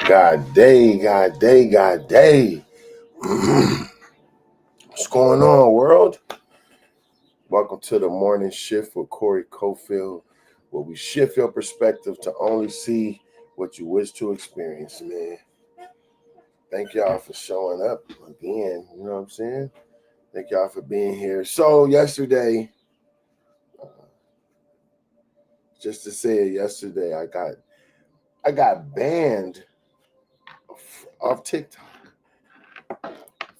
God day, God day, God day. What's going on, world? Welcome to the morning shift with Corey Cofield, where we shift your perspective to only see what you wish to experience, man. Thank y'all for showing up again. You know what I'm saying? Thank y'all for being here. So yesterday, just to say it, yesterday I got banned off TikTok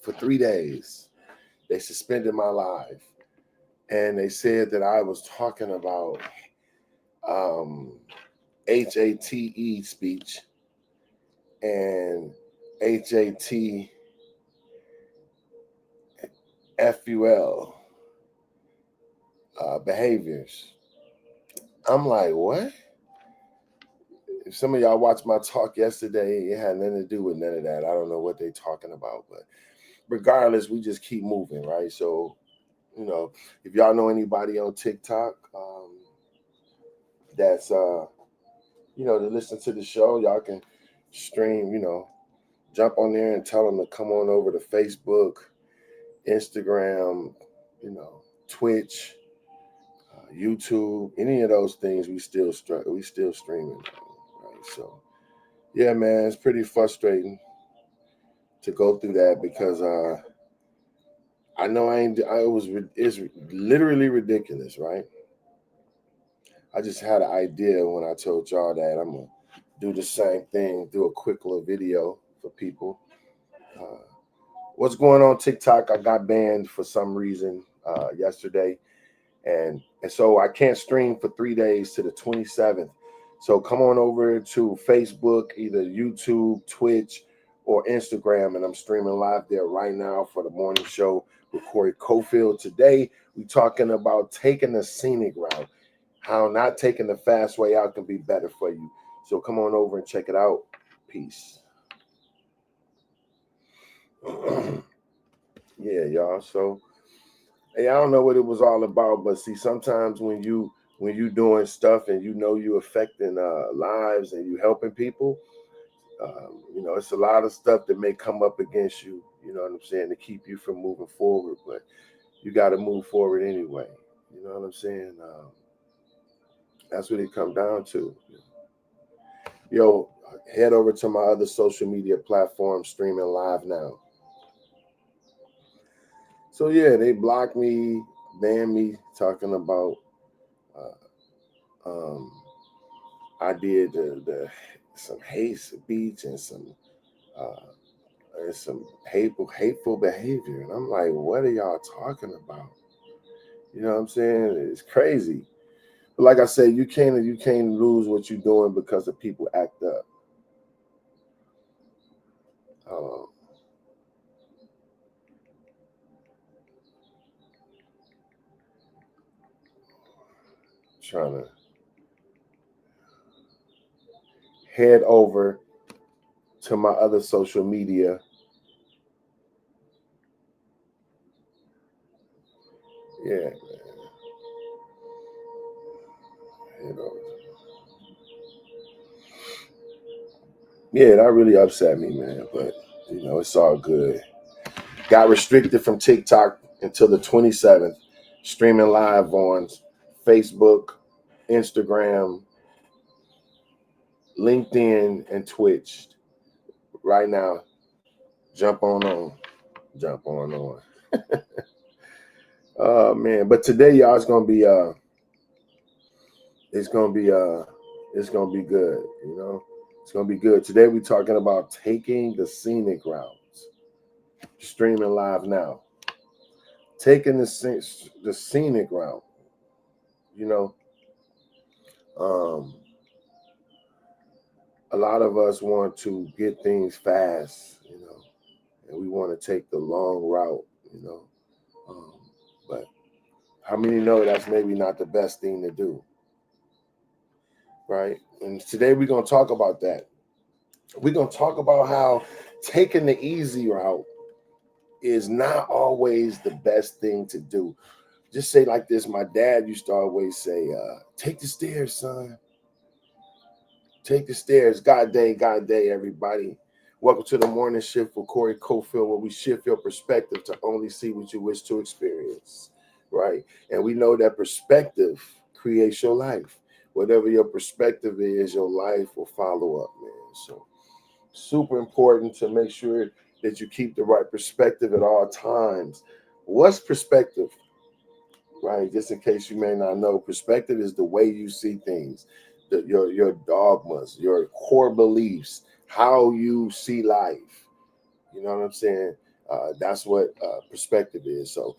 for 3 days. They suspended my live. And they said that I was talking about HATE speech and HATFUL behaviors. I'm like, what? If some of y'all watched my talk yesterday, it had nothing to do with none of that. I don't know what they're talking about, but regardless, we just keep moving, right? So, if y'all know anybody on TikTok that's to listen to the show, y'all can stream, jump on there and tell them to come on over to Facebook, Instagram, Twitch, YouTube, any of those things. We still streaming, right? So yeah, man, it's pretty frustrating to go through that because I know it's literally ridiculous, right? I just had an idea when I told y'all that I'm gonna do the same thing, do a quick little video for people. What's going on TikTok? I got banned for some reason yesterday, and so I can't stream for 3 days to the 27th. So come on over to Facebook, either YouTube, Twitch, or Instagram, and I'm streaming live there right now for the morning show with Corey Cofield. Today we're talking about taking the scenic route, how not taking the fast way out can be better for you. So come on over and check it out. Peace. Yeah, y'all. So hey, I don't know what it was all about, but see, sometimes when you doing stuff and you affecting lives and you helping people, it's a lot of stuff that may come up against you. You know what I'm saying, to keep you from moving forward, but you got to move forward anyway. You know what I'm saying? That's what it comes down to. Yo, head over to my other social media platform, streaming live now. So yeah, they blocked me, banned me, talking about. I did some hate speech and some hateful behavior, and I'm like, what are y'all talking about? You know what I'm saying? It's crazy. But like I said, you can't lose what you're doing because the people act up. Um, trying to head over to my other social media. Yeah, man. Head over. Yeah, that really upset me, man. But it's all good. Got restricted from TikTok until the 27th. Streaming live on Facebook, Instagram, LinkedIn, and Twitch. Right now, jump on. Jump on. Oh man, but today, y'all, it's gonna be good. It's gonna be good. Today we're talking about taking the scenic routes. Streaming live now. Taking the scenic route. Um, a lot of us want to get things fast, and we want to take the long route, but how many know that's maybe not the best thing to do, right? And today we're going to talk about that. We're going to talk about how taking the easy route is not always the best thing to do. Just say like this, my dad used to always say, take the stairs, son. Take the stairs. God day, everybody. Welcome to the morning shift with Corey Cofield, where we shift your perspective to only see what you wish to experience, right? And we know that perspective creates your life. Whatever your perspective is, your life will follow up, man. So super important to make sure that you keep the right perspective at all times. What's perspective? Right? Just in case you may not know, perspective is the way you see things, your dogmas, your core beliefs, how you see life. You know what I'm saying? That's what perspective is. So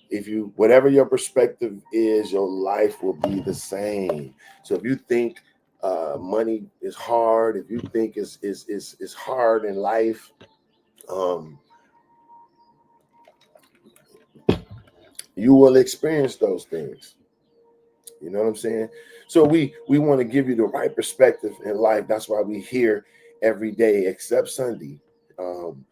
if you, whatever your perspective is, your life will be the same. So if you think money is hard, if you think it's hard in life, um, you will experience those things. You know what I'm saying? So we want to give you the right perspective in life. That's why we here every day except Sunday, um,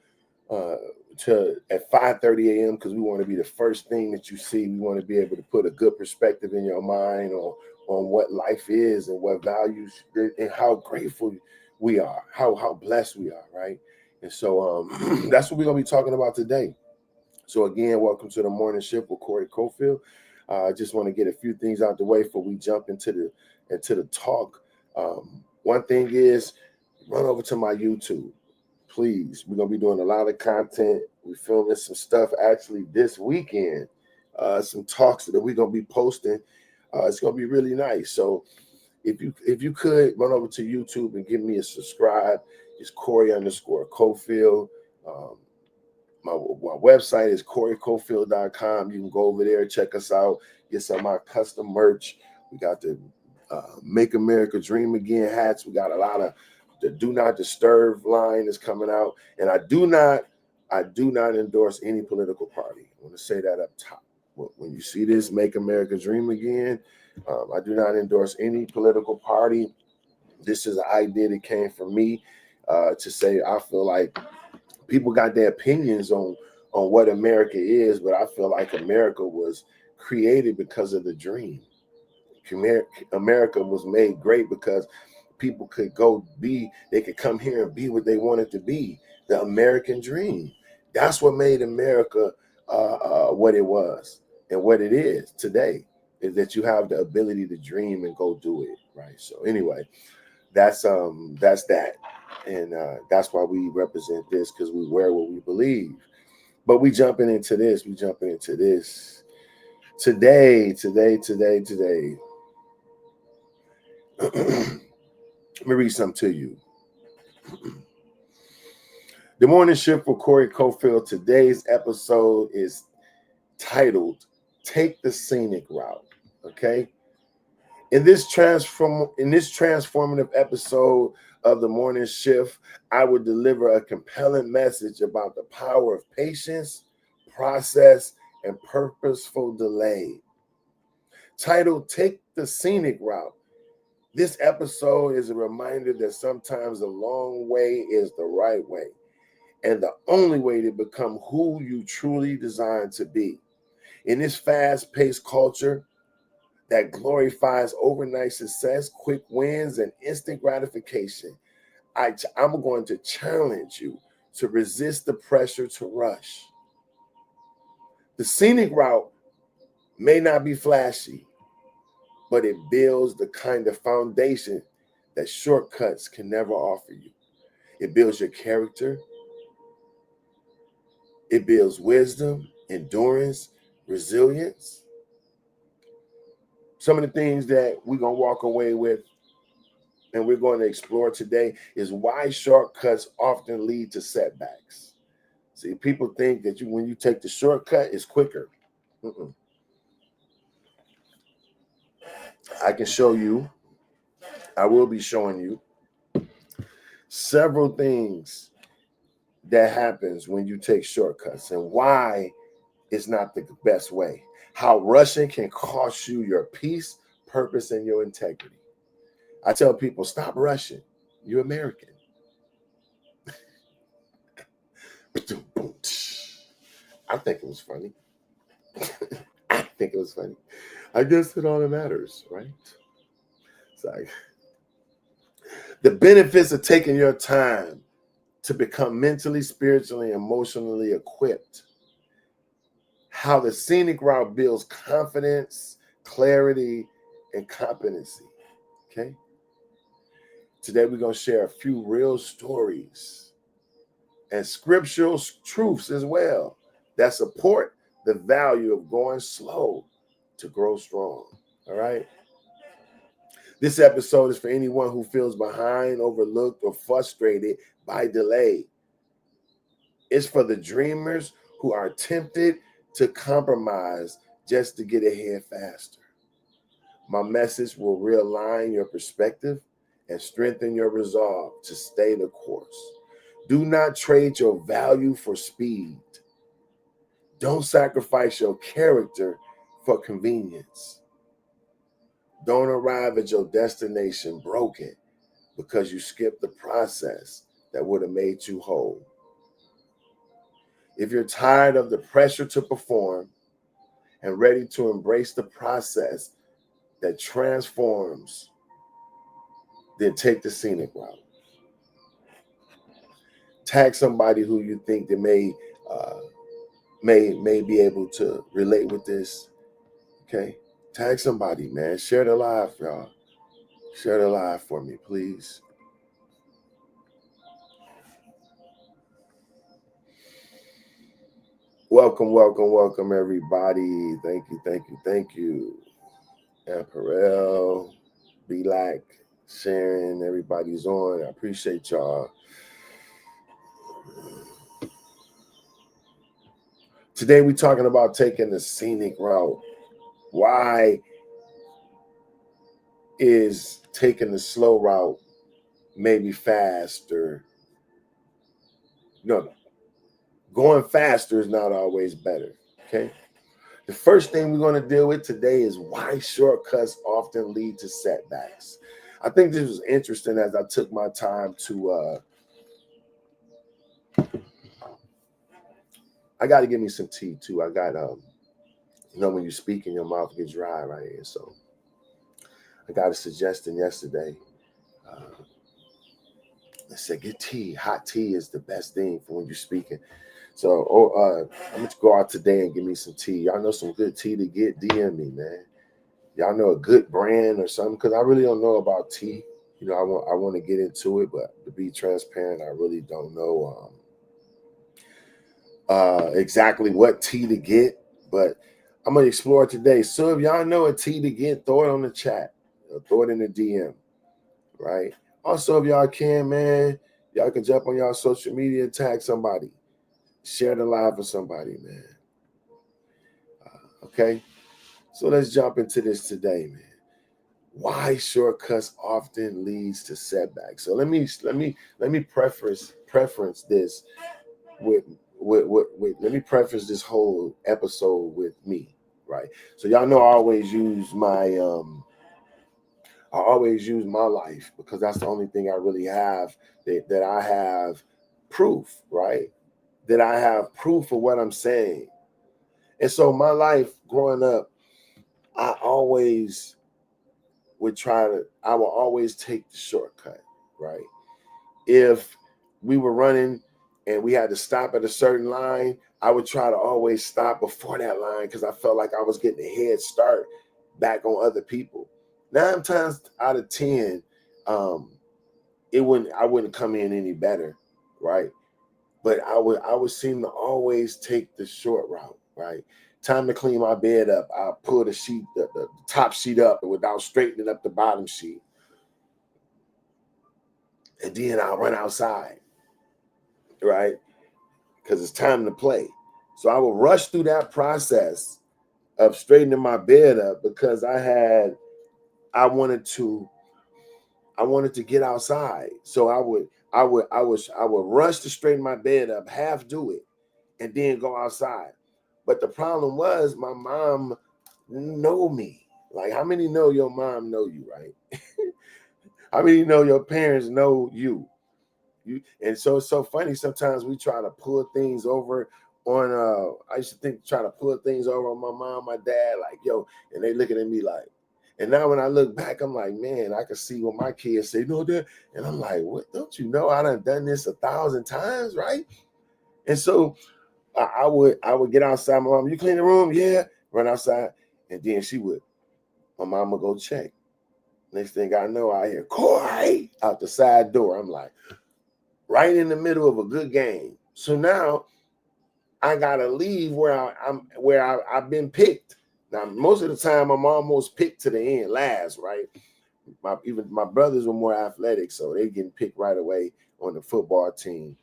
uh, to at 5:30 a.m. because we want to be the first thing that you see. We want to be able to put a good perspective in your mind on what life is and what values and how grateful we are, how blessed we are, right? And so that's what we're gonna be talking about today. So again, welcome to the morning shift with Corey Cofield. I just want to get a few things out the way before we jump into the talk. One thing is, run over to my YouTube, please. We're gonna be doing a lot of content. We're filming some stuff actually this weekend. Some talks that we're gonna be posting. It's gonna be really nice. So if you could run over to YouTube and give me a subscribe, it's Corey_Cofield. Um, my website is CoreyCofield.com. You can go over there, check us out, get some of my custom merch. We got the Make America Dream Again hats. We got a lot of the Do Not Disturb line is coming out. And I do not endorse any political party. I want to say that up top. When you see this Make America Dream Again, I do not endorse any political party. This is an idea that came from me to say I feel like people got their opinions on what America is, but I feel like America was created because of the dream. America was made great because people could they could come here and be what they wanted to be. The American dream. That's what made America what it was and what it is today. Is that you have the ability to dream and go do it, right? So anyway, that's that, and that's why we represent this, because we wear what we believe. But we jumping into this today. Let me read something to you. The morning shift for Corey Cofield. Today's episode is titled "Take the Scenic Route." Okay. In this transformative episode of the morning shift, I would deliver a compelling message about the power of patience, process, and purposeful delay. Titled "Take the Scenic Route." This episode is a reminder that sometimes the long way is the right way, and the only way to become who you truly designed to be. In this fast-paced culture that glorifies overnight success, quick wins, and instant gratification, I'm going to challenge you to resist the pressure to rush. The scenic route may not be flashy, but it builds the kind of foundation that shortcuts can never offer you. It builds your character. It builds wisdom, endurance, resilience. Some of the things that we're going to walk away with and we're going to explore today is why shortcuts often lead to setbacks. See, people think that when you take the shortcut, it's quicker. I can show you, I will be showing you several things that happens when you take shortcuts and why it's not the best way. How rushing can cost you your peace, purpose, and your integrity. I tell people, stop rushing. You're American. I think it was funny. I guess it all that matters, right? It's like, The benefits of taking your time to become mentally, spiritually, emotionally equipped. How the scenic route builds confidence, clarity, and competency. Okay. Today, we're going to share a few real stories and scriptural truths as well that support the value of going slow to grow strong. All right. This episode is for anyone who feels behind, overlooked, or frustrated by delay. It's for the dreamers who are tempted to compromise just to get ahead faster. My message will realign your perspective and strengthen your resolve to stay the course. Do not trade your value for speed. Don't sacrifice your character for convenience. Don't arrive at your destination broken because you skipped the process that would have made you whole. If you're tired of the pressure to perform and ready to embrace the process that transforms, then take the scenic route. Tag somebody who you think that may be able to relate with this. Okay, tag somebody, man. Share the live, y'all. Share the live for me, please. Welcome, everybody. Thank you. Apparel, Be Like, Sharon, everybody's on. I appreciate y'all. Today we're talking about taking the scenic route. Why is taking the slow route maybe faster? No, going faster is not always better. Okay. The first thing we're going to deal with today is why shortcuts often lead to setbacks. I think this was interesting as I took my time to I got to give me some tea too. I got when you speak and your mouth gets dry, right? And so I got a suggestion yesterday. I said, get tea. Hot tea is the best thing for when you're speaking. So I'm going to go out today and give me some tea. Y'all know some good tea to get? DM me, man. Y'all know a good brand or something? Because I really don't know about tea. You know, I want to get into it, but to be transparent, I really don't know exactly what tea to get. But I'm going to explore today. So if y'all know a tea to get, throw it on the chat. Throw it in the DM, right? Also, if y'all can, man, y'all can jump on y'all social media, tag somebody. Share the live with somebody, man. Okay? So let's jump into this today, man. Why shortcuts often leads to setbacks. So let me preference this with let me preface this whole episode with me, right? So y'all know I always use my life because that's the only thing I really have that I have proof, right? That I have proof of what I'm saying. And so my life growing up, I will always take the shortcut, right? If we were running and we had to stop at a certain line, I would try to always stop before that line because I felt like I was getting a head start back on other people. 9 times out of 10, I wouldn't come in any better, right? But I would seem to always take the short route, right? Time to clean my bed up. I'll pull the top sheet up without straightening up the bottom sheet. And then I'll run outside, right? Because it's time to play. So I will rush through that process of straightening my bed up because I wanted to get outside. So I would rush to straighten my bed up, half do it, and then go outside. But the problem was my mom know me. Like, how many know your mom know you, right? How many know your parents know you? And so it's so funny. Sometimes we try to pull things over on I used to try to pull things over on my mom, my dad, like, yo, and they looking at me like, And now when I look back, I'm like, man, I can see what my kids say, no, Dad. And I'm like, what? Don't you know I done this 1,000 times, right? And so I would get outside. My mom, you clean the room? Yeah. Run outside. And then my mom would go check. Next thing I know, I hear Corey out the side door. I'm like, right in the middle of a good game. So now I gotta leave where I've been picked. Now, most of the time, I'm almost picked to the end, last, right? Even my brothers were more athletic, so they getting picked right away on the football team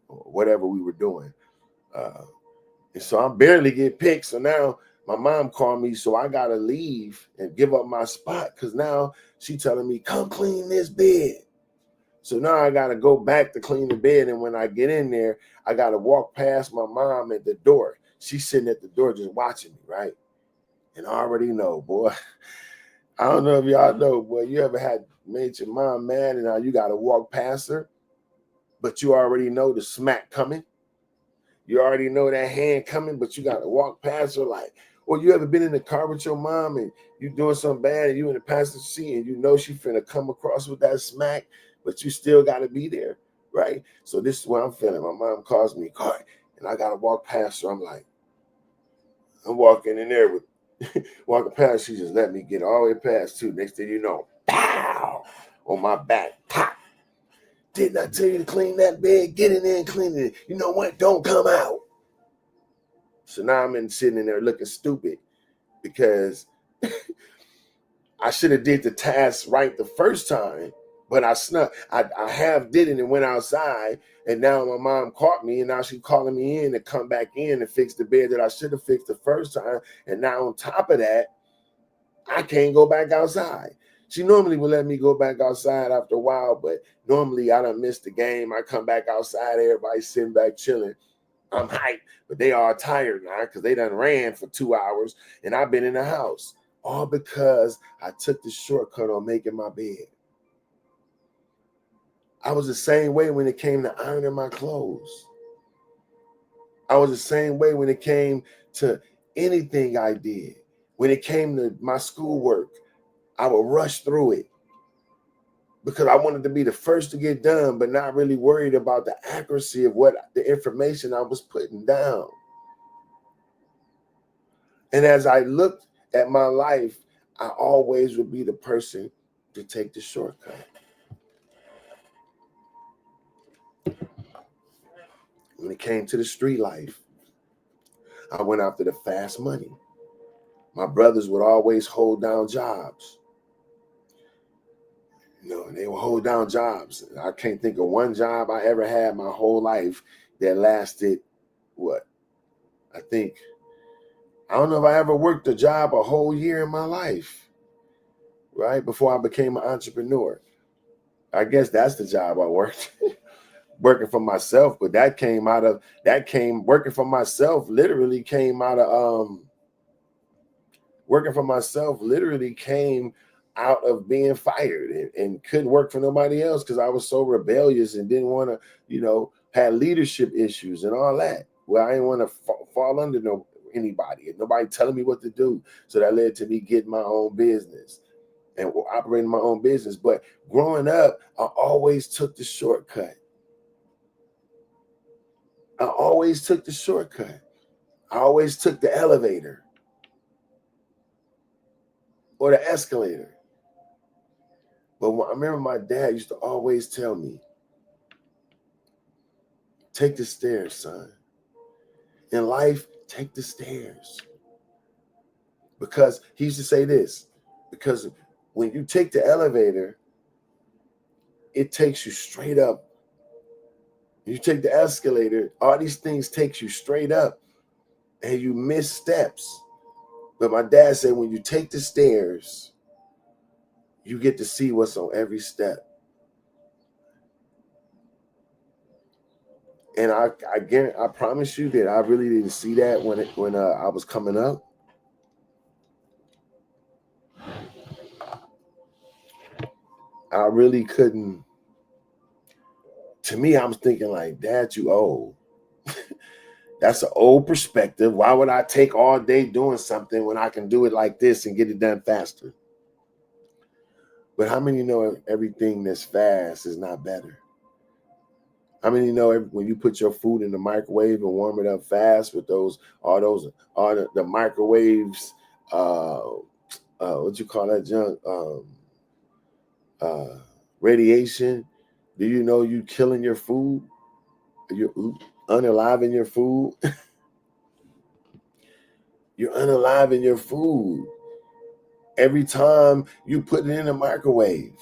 or whatever we were doing. And so I barely get picked. So now my mom called me, so I gotta leave and give up my spot because now she telling me, come clean this bed. So now I gotta go back to clean the bed. And when I get in there, I gotta walk past my mom at the door. She's sitting at the door just watching me, right? And I already know, boy. I don't know if y'all know, boy, you ever made your mom mad and now you gotta walk past her, but you already know the smack coming. You already know that hand coming, but you got to walk past her like, or you ever been in the car with your mom and you doing something bad and you in the passenger seat and you know she finna come across with that smack, but you still got to be there, right? So this is what I'm feeling. My mom calls me, car, and I got to walk past her. I'm like, I'm walking in there with, walking past, she just let me get all the way past too. Next thing you know, pow, on my back, pop. Didn't I tell you to clean that bed? Get in there and clean it. You know what? Don't come out. So now I'm sitting in there looking stupid because I should have did the task right the first time, but I snuck. I half did it and went outside, and now my mom caught me, and now she's calling me in to come back in and fix the bed that I should have fixed the first time. And now on top of that, I can't go back outside. She normally would let me go back outside after a while, but normally I done missed the game. I come back outside, everybody's sitting back chilling. I'm hyped, but they are tired now because they done ran for 2 hours and I've been in the house. All because I took the shortcut on making my bed. I was the same way when it came to ironing my clothes. I was the same way when it came to anything I did. When it came to my schoolwork, I would rush through it because I wanted to be the first to get done, but not really worried about the accuracy of what the information I was putting down. And as I looked at my life, I always would be the person to take the shortcut. When it came to the street life, I went after the fast money. My brothers would always hold down jobs. You know, they would hold down jobs. I can't think of one job I ever had my whole life that lasted, I don't know if I ever worked a job a whole year in my life, right? Before I became an entrepreneur. I guess that's the job I worked. Working for myself, but working for myself literally came out of being fired and couldn't work for nobody else because I was so rebellious and didn't want to, had leadership issues and all that. Well, I didn't want to fall under anybody and nobody telling me what to do. So that led to me getting my own business and operating my own business. But growing up, I always took the shortcut. I always took the shortcut. I always took the elevator or the escalator. But I remember my dad used to always tell me, take the stairs, son. In life, take the stairs. Because he used to say this, because when you take the elevator, it takes you straight up. You take the escalator, all these things takes you straight up and you miss steps. But my dad said, when you take the stairs, you get to see what's on every step. And I promise you that I really didn't see that when I was coming up. I really couldn't. To me, I was thinking like, Dad, you old. That's an old perspective. Why would I take all day doing something when I can do it like this and get it done faster? But how many know everything that's fast is not better? How many know when you put your food in the microwave and warm it up fast with all the microwaves, what you call that junk, radiation? Do you know you killing your food? You're unaliving your food. You're unaliving your food every time you put it in the microwave.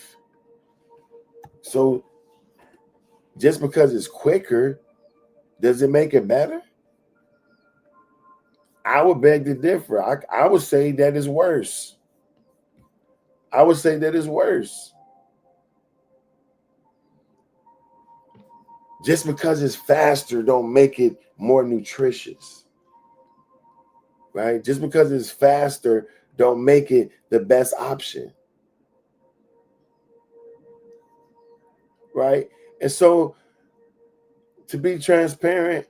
So just because it's quicker, does it make it better? I would beg to differ. I would say that is worse. I would say that is worse. Just because it's faster don't make it more nutritious. Right? Just because it's faster don't make it the best option. Right? And so to be transparent,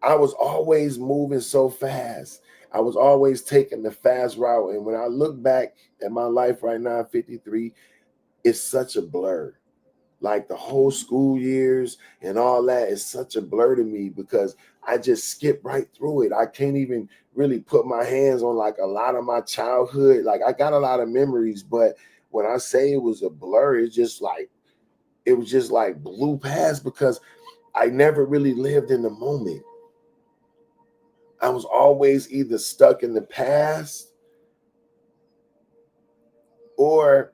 I was always moving so fast. I was always taking the fast route. And when I look back at my life right now, 53, it's such a blur. Like the whole school years and all that is such a blur to me because I just skip right through it. I can't even really put my hands on like a lot of my childhood. Like I got a lot of memories, but when I say it was a blur, it was just like blew past because I never really lived in the moment. I was always either stuck in the past or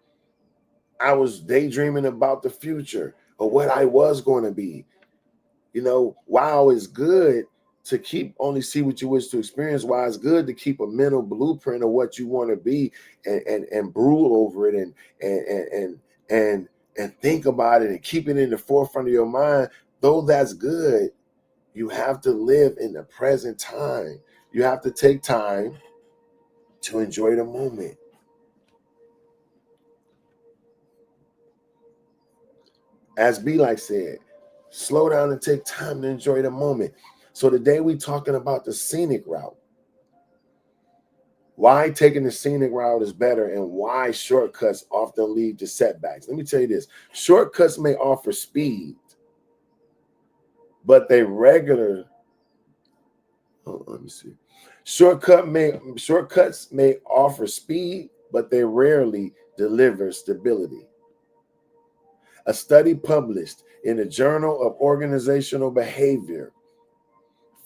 I was daydreaming about the future or what I was going to be. You know, while it's good to keep only see what you wish to experience, while it's good to keep a mental blueprint of what you want to be and brood over it and think about it and keep it in the forefront of your mind, though that's good, you have to live in the present time. You have to take time to enjoy the moment. As B-Like said, slow down and take time to enjoy the moment. So today we're talking about the scenic route. Why taking the scenic route is better and why shortcuts often lead to setbacks. Let me tell you this. Shortcuts may offer speed, but they regular. Oh, let me see. Shortcuts may offer speed, but they rarely deliver stability. A study published in the Journal of Organizational Behavior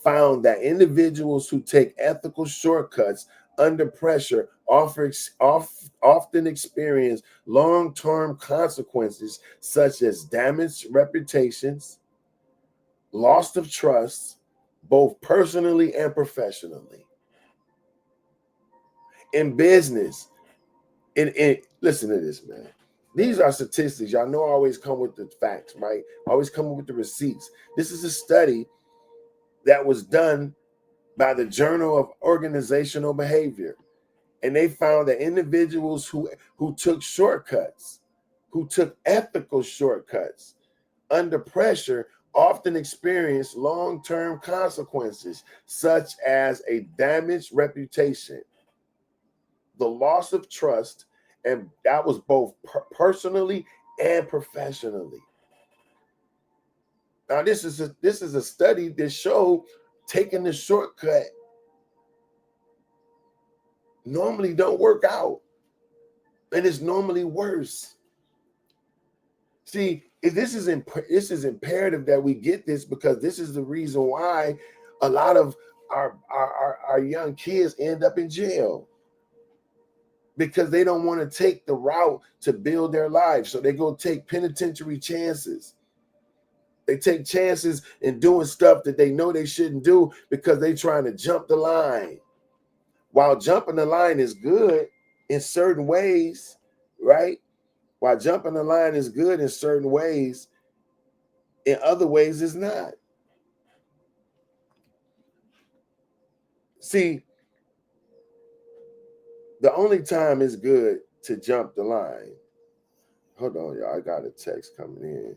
found that individuals who take ethical shortcuts under pressure often experience long-term consequences such as damaged reputations, loss of trust, both personally and professionally. In business, listen to this, man. These are statistics. Y'all know I always come with the facts, right? I always come with the receipts. This is a study that was done by the Journal of Organizational Behavior. And they found that individuals who took shortcuts, who took ethical shortcuts under pressure often experience long-term consequences, such as a damaged reputation, the loss of trust, and that was both personally and professionally. Now, this is a study that showed taking the shortcut normally don't work out, and it's normally worse. See, this is imperative that we get this because this is the reason why a lot of our young kids end up in jail because they don't want to take the route to build their lives, so they go take penitentiary chances. They take chances in doing stuff that they know they shouldn't do because they're trying to jump the line. While jumping the line is good in certain ways, right? While jumping the line is good in certain ways, in other ways it's not. See, the only time it's good to jump the line. Hold on, y'all. I got a text coming in.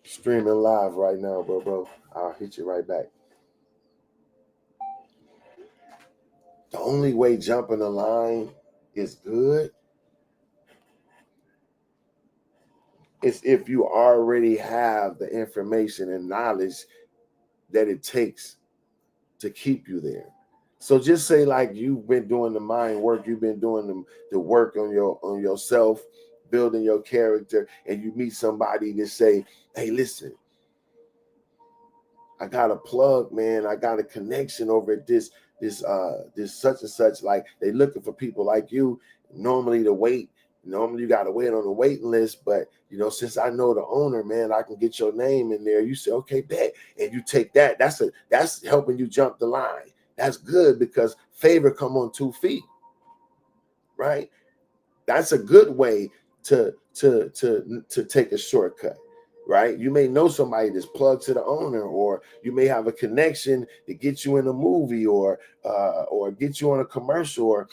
Streaming live right now, bro. I'll hit you right back. The only way jumping the line is good, it's if you already have the information and knowledge that it takes to keep you there. So just say like you've been doing the mind work, you've been doing the work on yourself, building your character, and you meet somebody that say, hey, listen, I got a plug, man. I got a connection over at this such and such. Like they looking for people like you. Normally you gotta wait on the waiting list. But since I know the owner, man, I can get your name in there. You say, okay, bet. And you take that. That's helping you jump the line. That's good because favor come on 2 feet, right? That's a good way to take a shortcut, right? You may know somebody that's plugged to the owner, or you may have a connection to get you in a movie, or get you on a commercial, or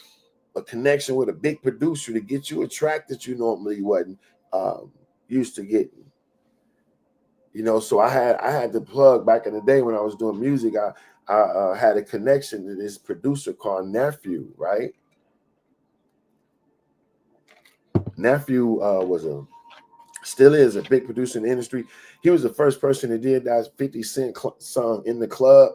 a connection with a big producer to get you a track that you normally wasn't used to getting. So I had the plug back in the day when I was doing music. I had a connection to this producer called Nephew, right? Nephew still is a big producer in the industry. He was the first person that did that 50 Cent song In the Club.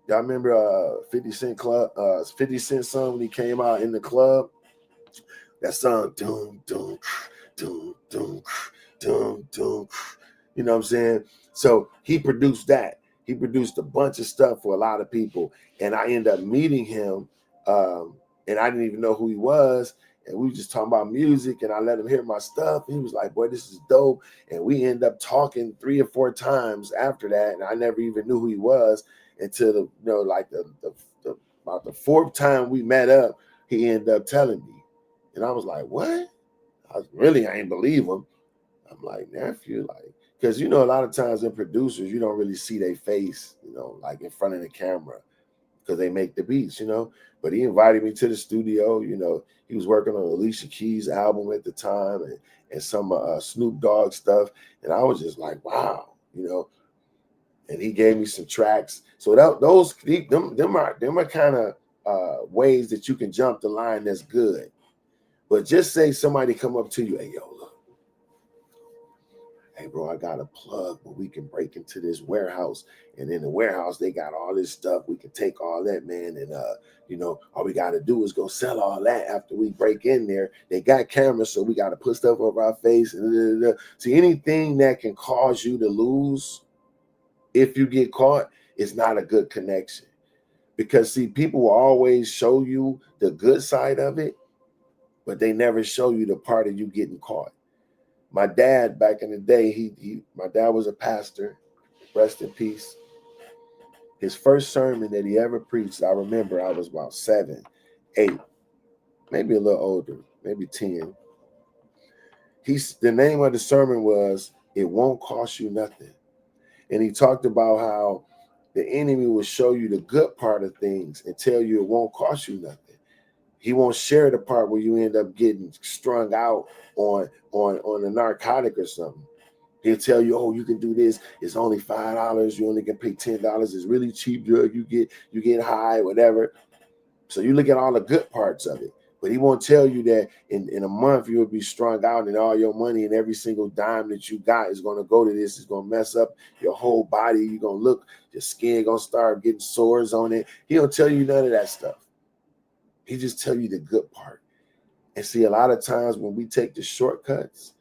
Y'all remember 50 Cent song when he came out In the Club? That song, doom, doom, doom, doom, doom, doom. You know what I'm saying? So he produced that. He produced a bunch of stuff for a lot of people. And I ended up meeting him, and I didn't even know who he was. And we were just talking about music, and I let him hear my stuff. He was like, boy, this is dope. And we ended up talking 3 or 4 times after that. And I never even knew who he was until about the 4th time we met up, he ended up telling me. And I was like, what? I ain't believe him. I'm like, Nephew, like, because a lot of times in producers, you don't really see their face, like in front of the camera, because they make the beats, But he invited me to the studio. He was working on Alicia Keys' album at the time, and some Snoop Dogg stuff. And I was just like, wow, And he gave me some tracks. So them are kind of ways that you can jump the line. That's good. But just say somebody come up to you, hey, yo, look. Hey, bro, I got a plug where we can break into this warehouse. And in the warehouse, they got all this stuff. We can take all that, man. And, all we got to do is go sell all that after we break in there. They got cameras, so we got to put stuff over our face. See, anything that can cause you to lose if you get caught is not a good connection. Because, see, people will always show you the good side of it, but they never show you the part of you getting caught. My dad, back in the day, my dad was a pastor, rest in peace. His first sermon that he ever preached, I remember I was about 7, 8, maybe a little older, maybe 10. The name of the sermon was, It Won't Cost You Nothing. And he talked about how the enemy will show you the good part of things and tell you it won't cost you nothing. He won't share the part where you end up getting strung out on a narcotic or something. He'll tell you, oh, you can do this. It's only $5. You only can pay $10. It's really cheap drug. You get high, whatever. So you look at all the good parts of it. But he won't tell you that in a month you will be strung out and all your money and every single dime that you got is going to go to this. It's going to mess up your whole body. You're going to look, your skin going to start getting sores on it. He don't tell you none of that stuff. He just tell you the good part. And see, a lot of times when we take the shortcuts,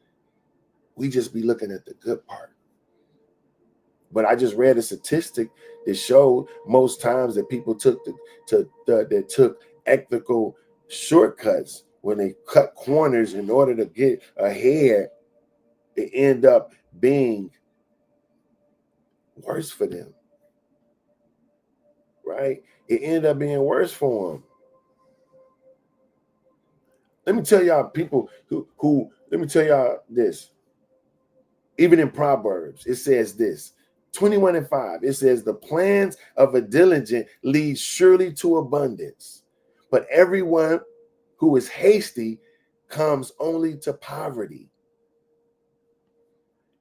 we just be looking at the good part. But I just read a statistic that showed most times that people took ethical shortcuts when they cut corners in order to get ahead, it end up being worse for them. Right? It ended up being worse for them. Let me tell y'all, people let me tell y'all this. Even in Proverbs, it says this, 21:5, it says, the plans of a diligent lead surely to abundance, but everyone who is hasty comes only to poverty.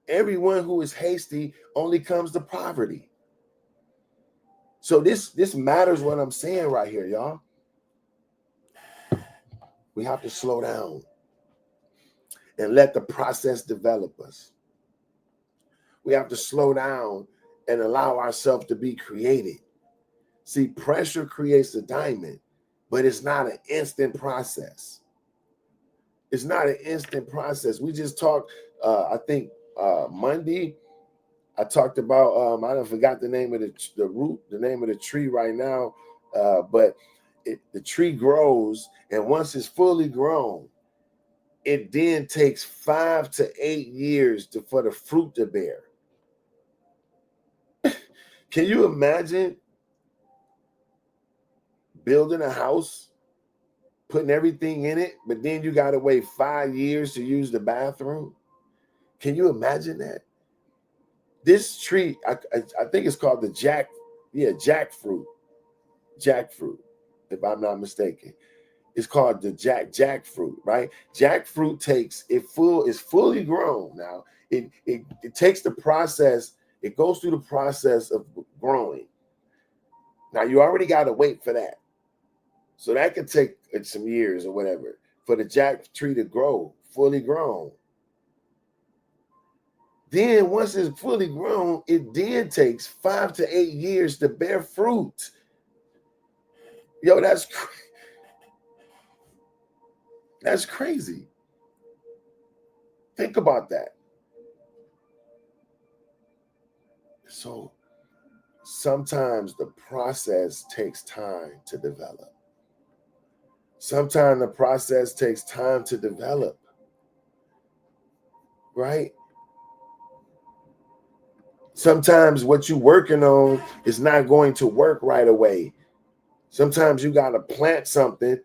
Everyone who is hasty only comes to poverty. So this matters what I'm saying right here, y'all. We have to slow down and let the process develop us. We have to slow down and allow ourselves to be created. See, pressure creates a diamond, but it's not an instant process. It's not an instant process. We just talked, I think Monday, I talked about, I don't forgot the name of the root, the name of the tree right now, but the tree grows, and once it's fully grown, it then takes 5 to 8 years for the fruit to bear. Can you imagine building a house, putting everything in it, but then you got to wait 5 years to use the bathroom? Can you imagine that? This tree, I think it's called the jackfruit, if I'm not mistaken. It's called the jackfruit, right? Jackfruit is fully grown now. It takes the process, it goes through the process of growing. Now you already got to wait for that. So that could take some years or whatever for the jack tree to grow, fully grown. Then once it's fully grown, it then takes 5 to 8 years to bear fruit. Yo, that's crazy. Think about that. So sometimes the process takes time to develop. Sometimes the process takes time to develop, right? Sometimes what you're working on is not going to work right away. Sometimes you got to plant something.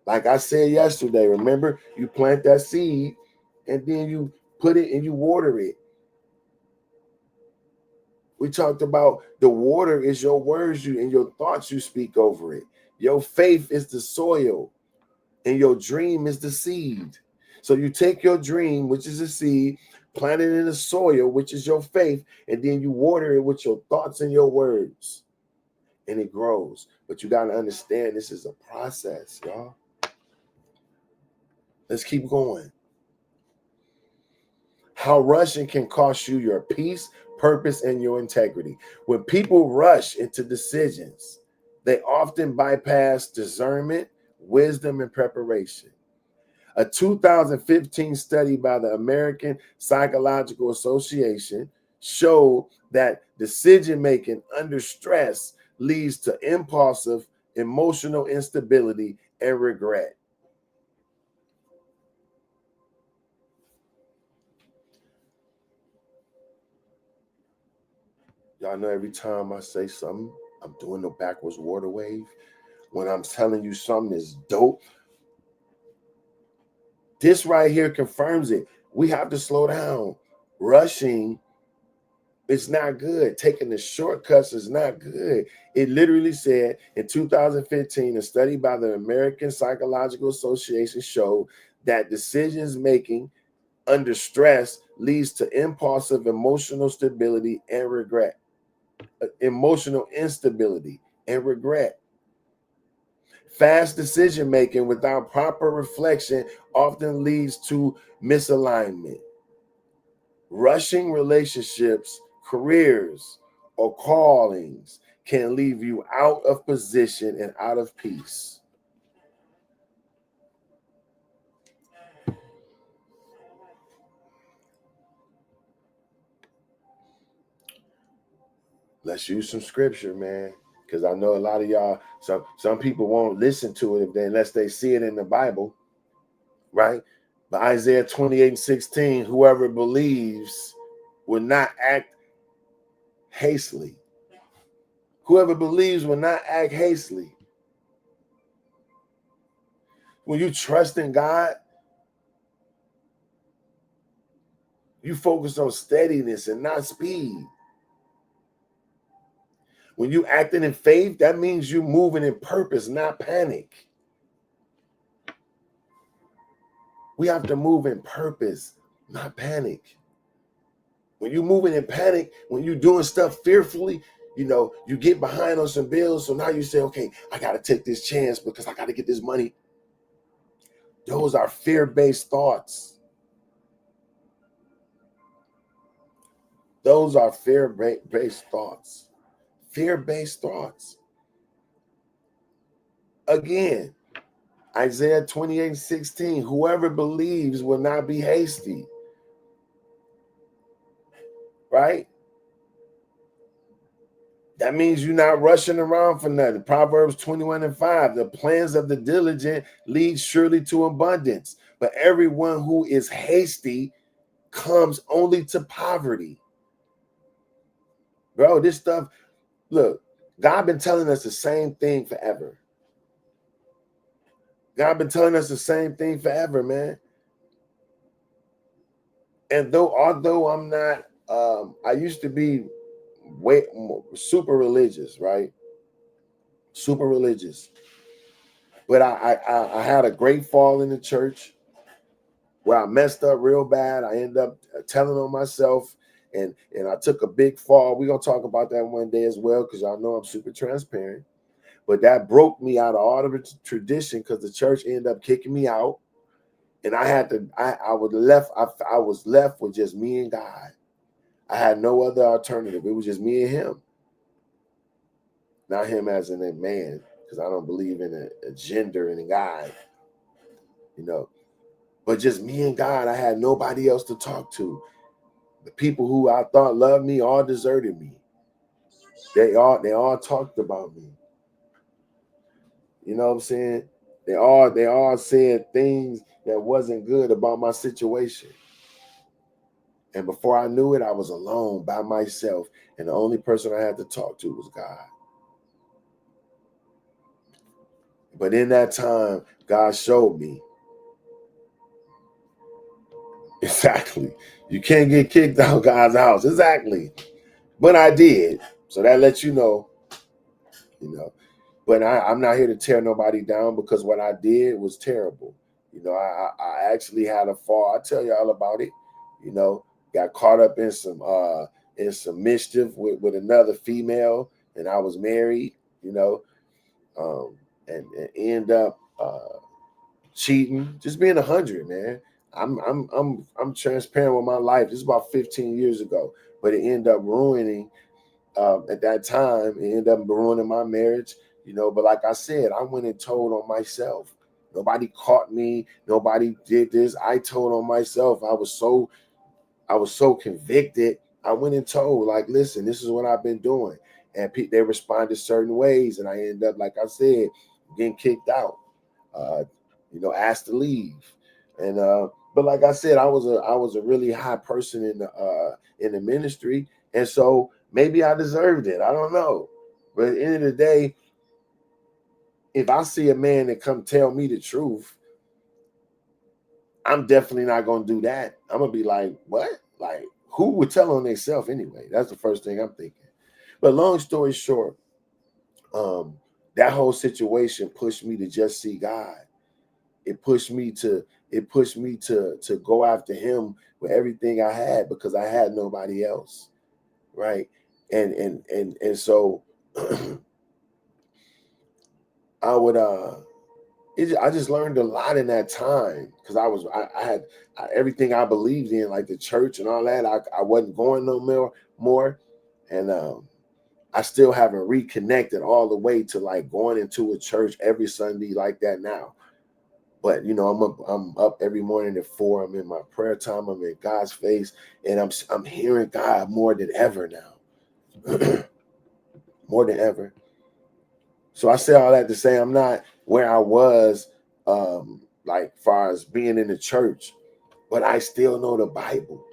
Like I said yesterday, remember, you plant that seed and then you put it and you water it. We talked about the water is your words and your thoughts you speak over it. Your faith is the soil and your dream is the seed. So you take your dream, which is a seed, plant it in the soil, which is your faith, and then you water it with your thoughts and your words. And it grows. But you got to understand this is a process, y'all. Let's keep going. How rushing can cost you your peace, purpose, and your integrity. When people rush into decisions, they often bypass discernment, wisdom, and preparation. A 2015 study by the American Psychological Association showed that decision-making under stress leads to impulsive, emotional instability, and regret. Y'all know every time I say something, I'm doing the backwards water wave. When I'm telling you something is dope, this right here confirms it. We have to slow down. Rushing is not good. Taking the shortcuts is not good. It literally said in 2015, a study by the American Psychological Association showed that decisions making under stress leads to impulsive emotional stability and regret. Emotional instability and regret. Fast decision making without proper reflection often leads to misalignment. Rushing relationships, careers, or callings can leave you out of position and out of peace. Let's use some scripture, man, because I know a lot of y'all, some people won't listen to it unless they see it in the Bible, right? But Isaiah 28:16, whoever believes will not act hastily. Whoever believes will not act hastily. When you trust in God, you focus on steadiness and not speed. When you acting in faith, that means you moving in purpose, not panic. We have to move in purpose, not panic. When you're moving in panic, when you're doing stuff fearfully, you get behind on some bills. So now you say, okay, I got to take this chance because I got to get this money. Those are fear-based thoughts. Those are fear-based thoughts. Fear-based thoughts. Again, Isaiah 28:16, whoever believes will not be hasty. Right? That means you're not rushing around for nothing. Proverbs 21:5, the plans of the diligent lead surely to abundance, but everyone who is hasty comes only to poverty. Bro, this stuff, look, God been telling us the same thing forever. God been telling us the same thing forever, man. And although I'm not, I used to be way more, super religious, right? Super religious. But I had a great fall in the church where I messed up real bad. I ended up telling on myself, and I took a big fall. We're gonna talk about that one day as well, because y'all know I'm super transparent. But that broke me out of all the tradition, because the church ended up kicking me out, and I had to. I was left. I was left with just me and God. I had no other alternative. It was just me and Him, not Him as in a man, because I don't believe in a gender and a guy, you know. But just me and God. I had nobody else to talk to. The people who I thought loved me all deserted me. They all talked about me. You know what I'm saying? They all said things that wasn't good about my situation. And before I knew it, I was alone by myself. And the only person I had to talk to was God. But in that time, God showed me. Exactly. You can't get kicked out of God's house. Exactly. But I did. So that lets you know. But I'm not here to tear nobody down, because what I did was terrible. I actually had a fall. I tell y'all about it. Got caught up in some mischief with another female, and I was married. And end up cheating, just being 100, man. I'm transparent with my life. This is about 15 years ago, but it ended up ruining. At that time, it ended up ruining my marriage. But like I said, I went and told on myself. Nobody caught me. Nobody did this. I told on myself. I was so convicted. I went and told, like, listen, this is what I've been doing. And they responded certain ways, and I ended up, like I said, getting kicked out. Uh, asked to leave. And but like I said, I was a really high person in the ministry, and so maybe I deserved it. I don't know. But at the end of the day, if I see a man that come tell me the truth, I'm definitely not gonna do that. I'm gonna be like, what? Like, who would tell on themselves anyway? That's the first thing I'm thinking. But long story short, that whole situation pushed me to just see God. It pushed me to go after Him with everything I had, because I had nobody else, right? And so I would I just learned a lot in that time, because I had everything I believed in, like the church and all that. I wasn't going no more, and I still haven't reconnected all the way to like going into a church every Sunday like that now. But I'm up every morning at 4. I'm in my prayer time. I'm in God's face, and I'm hearing God more than ever now, more than ever. So I say all that to say I'm not where I was, like far as being in the church, but I still know the Bible.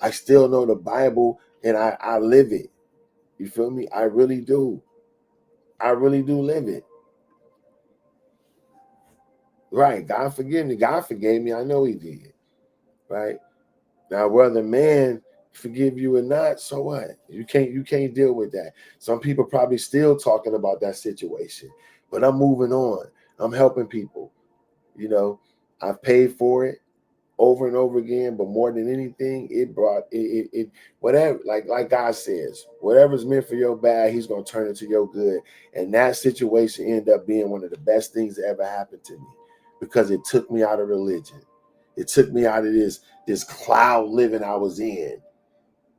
I still know the Bible, and I live it. You feel me? I really do. I really do live it. Right. God forgive me. God forgave me. I know He did. Right. Now, whether man forgive you or not, so what? You can't deal with that. Some people probably still talking about that situation, but I'm moving on. I'm helping people. I've paid for it over and over again, but more than anything, it brought it whatever, like God says, whatever's meant for your bad, He's gonna turn it to your good. And that situation ended up being one of the best things that ever happened to me. because it took me out of religion. It took me out of this cloud living I was in.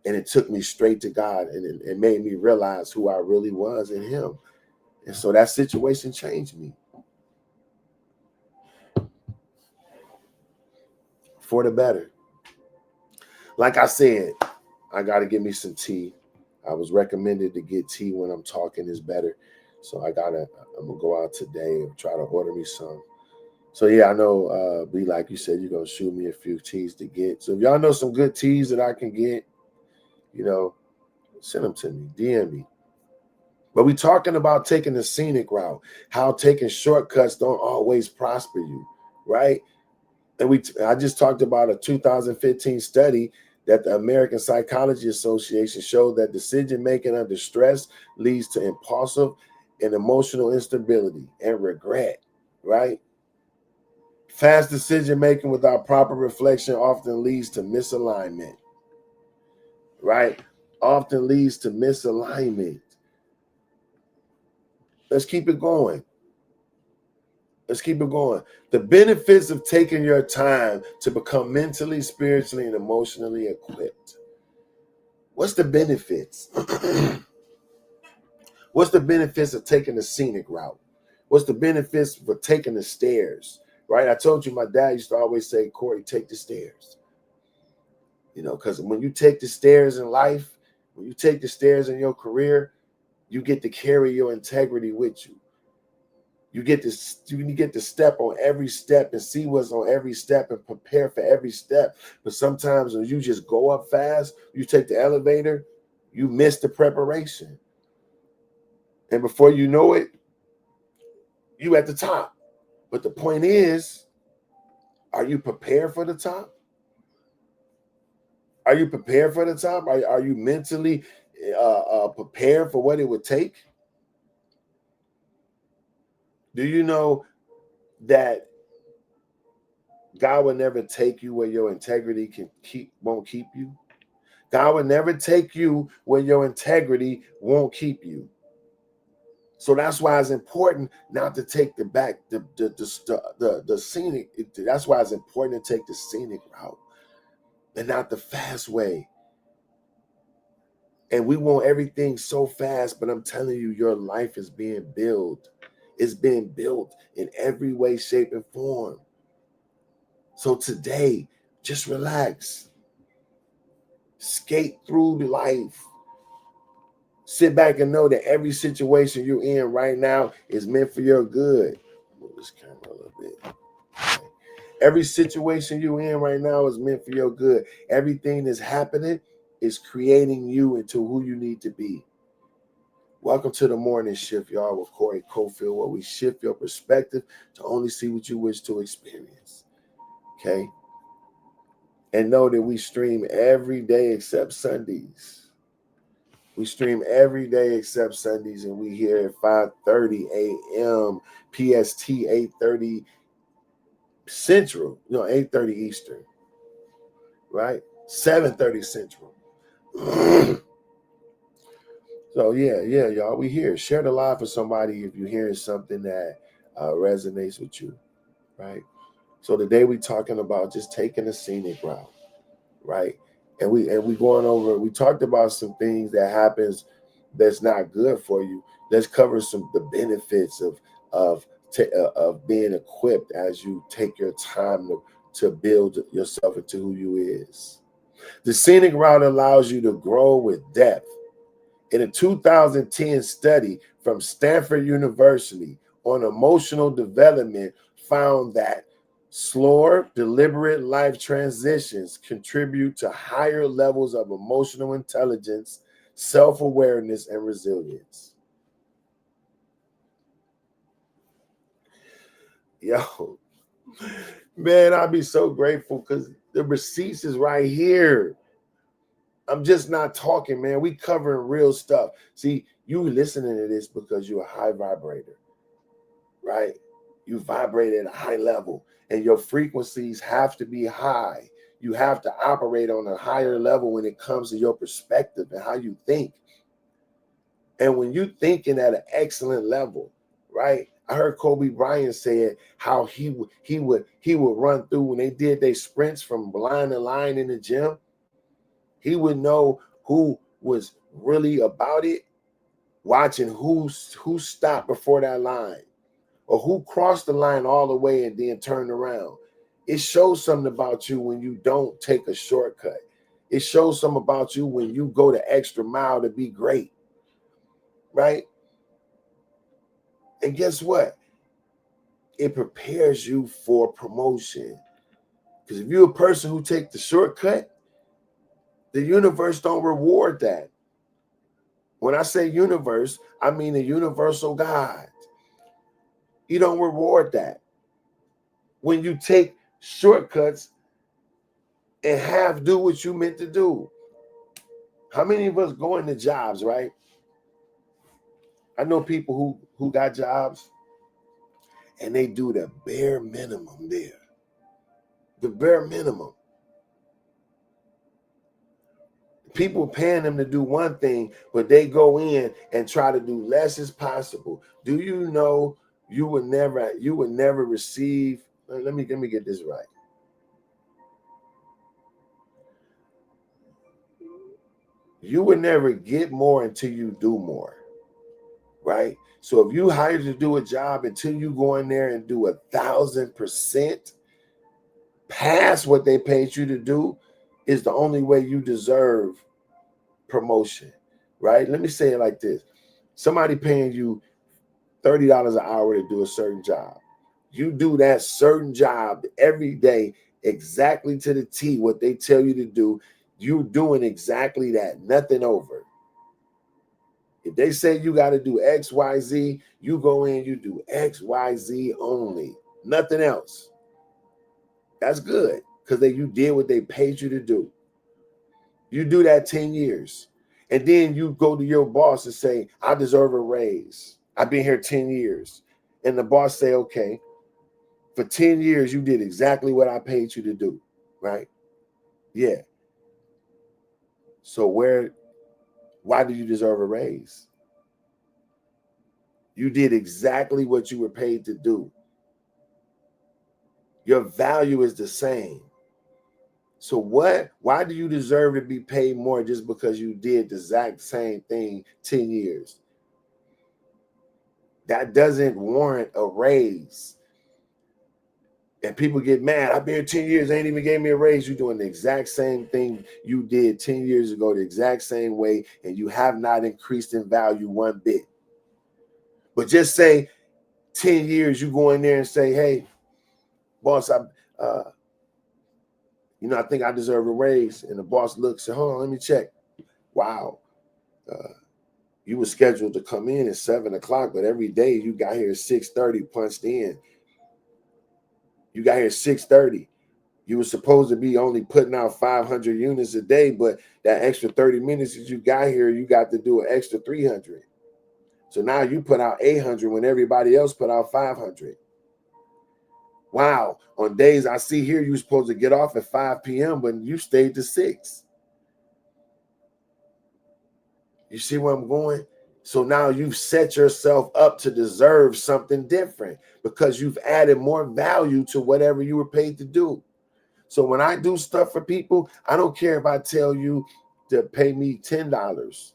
And it took me straight to God, and it made me realize who I really was in him. And so that situation changed me for the better. Like I said, I got to get me some tea. I was recommended to get tea when I'm talking is better. So I'm going to go out today and try to order me some. So yeah, I know, B, like you said, you're going to shoot me a few teas to get. So if y'all know some good teas that I can get, send them to me, DM me. But we talking about taking the scenic route, how taking shortcuts don't always prosper you, right? And I just talked about a 2015 study that the American Psychology Association showed that decision-making under stress leads to impulsive and emotional instability and regret, right? Fast decision-making without proper reflection often leads to misalignment, right? Often leads to misalignment. Let's keep it going. Let's keep it going. The benefits of taking your time to become mentally, spiritually, and emotionally equipped. What's the benefits? What's the benefits of taking the scenic route? What's the benefits for taking the stairs? Right? I told you my dad used to always say, Corey, take the stairs. Because when you take the stairs in life, when you take the stairs in your career, you get to carry your integrity with you. You get to step on every step and see what's on every step and prepare for every step. But sometimes when you just go up fast, you take the elevator, you miss the preparation. And before you know it, you at the top. But the point is, are you prepared for the top? Are you prepared for the top? Are you mentally prepared for what it would take? Do you know that God will never take you where your integrity won't keep you? God will never take you where your integrity won't keep you. So that's why it's important not to take the scenic. That's why it's important to take the scenic route and not the fast way. And we want everything so fast, but I'm telling you, your life is being built. It's being built in every way, shape, and form. So today, just relax. Skate through the life. Sit back and know that every situation you're in right now is meant for your good. Move this camera a little bit. Okay. Every situation you're in right now is meant for your good. Everything that's happening is creating you into who you need to be. Welcome to the morning shift, y'all, with Corey Cofield, where we shift your perspective to only see what you wish to experience. Okay? And know that we stream every day except Sundays. We stream every day except Sundays, and we here at 5:30 a.m. PST, 8:30 Central, 8:30 Eastern, right? 7:30 Central. So yeah, y'all, we here. Share the live with somebody if you're hearing something that resonates with you, right? So today we're talking about just taking a scenic route, right? And we going over. We talked about some things that happens that's not good for you. Let's cover the benefits of being equipped as you take your time to build yourself into who you is. The scenic route allows you to grow with depth. In a 2010 study from Stanford University on emotional development found that slower, deliberate life transitions contribute to higher levels of emotional intelligence, self-awareness, and resilience. Yo, man, I'd be so grateful because the receipts is right here. I'm just not talking, man. We covering real stuff. See, you listening to this because you're a high vibrator, right? You vibrate at a high level, and your frequencies have to be high. You have to operate on a higher level when it comes to your perspective and how you think. And when you're thinking at an excellent level, right? I heard Kobe Bryant say how he would run through when they did their sprints from line to line in the gym. He would know who was really about it, watching who stopped before that line, or who crossed the line all the way and then turned around. It shows something about you when you don't take a shortcut. It shows something about you when you go the extra mile to be great, right? And guess what? It prepares you for promotion. Because if you're a person who takes the shortcut, the universe don't reward that. When I say universe, I mean the universal God. You don't reward that. When you take shortcuts and half do what you meant to do. How many of us go into jobs, right? I know people who got jobs and they do the bare minimum there. The bare minimum. People paying them to do one thing, but they go in and try to do less as possible. Do you know you would never receive? Let me get this right. You would never get more until you do more, right? So if you hired to do a job, until you go in there and do 1,000% past what they paid you to do, is the only way you deserve promotion, right? Let me say it like this. Somebody paying you $30 an hour to do a certain job. You do that certain job every day, exactly to the T, what they tell you to do. You're doing exactly that, nothing over. If they say you got to do X, Y, Z, you go in, you do X, Y, Z only, nothing else. That's good, because you did what they paid you to do. You do that 10 years. And then you go to your boss and say, I deserve a raise. I've been here 10 years. And the boss say, okay, for 10 years, you did exactly what I paid you to do, right? Yeah. So why do you deserve a raise? You did exactly what you were paid to do. Your value is the same. So why do you deserve to be paid more just because you did the exact same thing 10 years? That doesn't warrant a raise. And people get mad. I've been here 10 years, they ain't even gave me a raise. You're doing the exact same thing you did 10 years ago, the exact same way, and you have not increased in value one bit. But just say 10 years, you go in there and say, hey, boss, I think I deserve a raise. And the boss looks and, hold on, let me check. Wow. You were scheduled to come in at 7 o'clock, but every day you got here at 6:30 punched in. You got here at 6:30. You were supposed to be only putting out 500 units a day, but that extra 30 minutes that you got here, you got to do an extra 300. So now you put out 800 when everybody else put out 500. Wow. On days I see here, you were supposed to get off at 5 p.m., but you stayed to 6. You see where I'm going? So now you've set yourself up to deserve something different because you've added more value to whatever you were paid to do. So when I do stuff for people, I don't care if I tell you to pay me $10.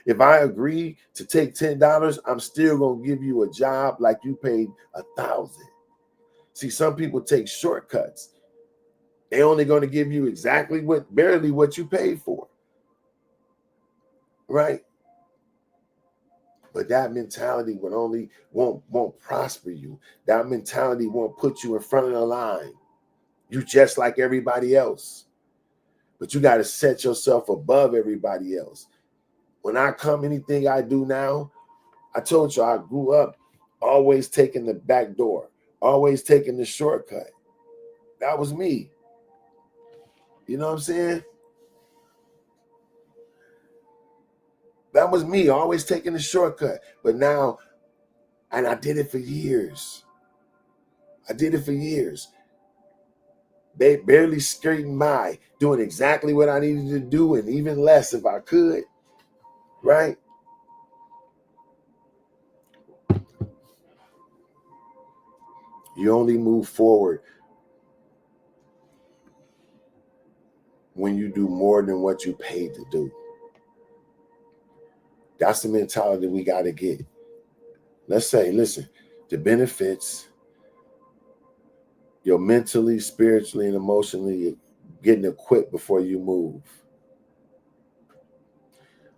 If I agree to take $10, I'm still going to give you a job like you paid 1,000. See, some people take shortcuts. They're only going to give you exactly barely what you paid for. Right? But that mentality won't prosper you. That mentality won't put you in front of the line. You just like everybody else. But you got to set yourself above everybody else. When I come, anything I do now, I told you I grew up always taking the back door, always taking the shortcut. That was me. You know what I'm saying? That was me, always taking the shortcut. But now, and I did it for years. They barely skating by, doing exactly what I needed to do and even less if I could, right? You only move forward when you do more than what you paid to do. That's the mentality we got to get. Let's say, listen, the benefits, you're mentally, spiritually, and emotionally getting equipped before you move.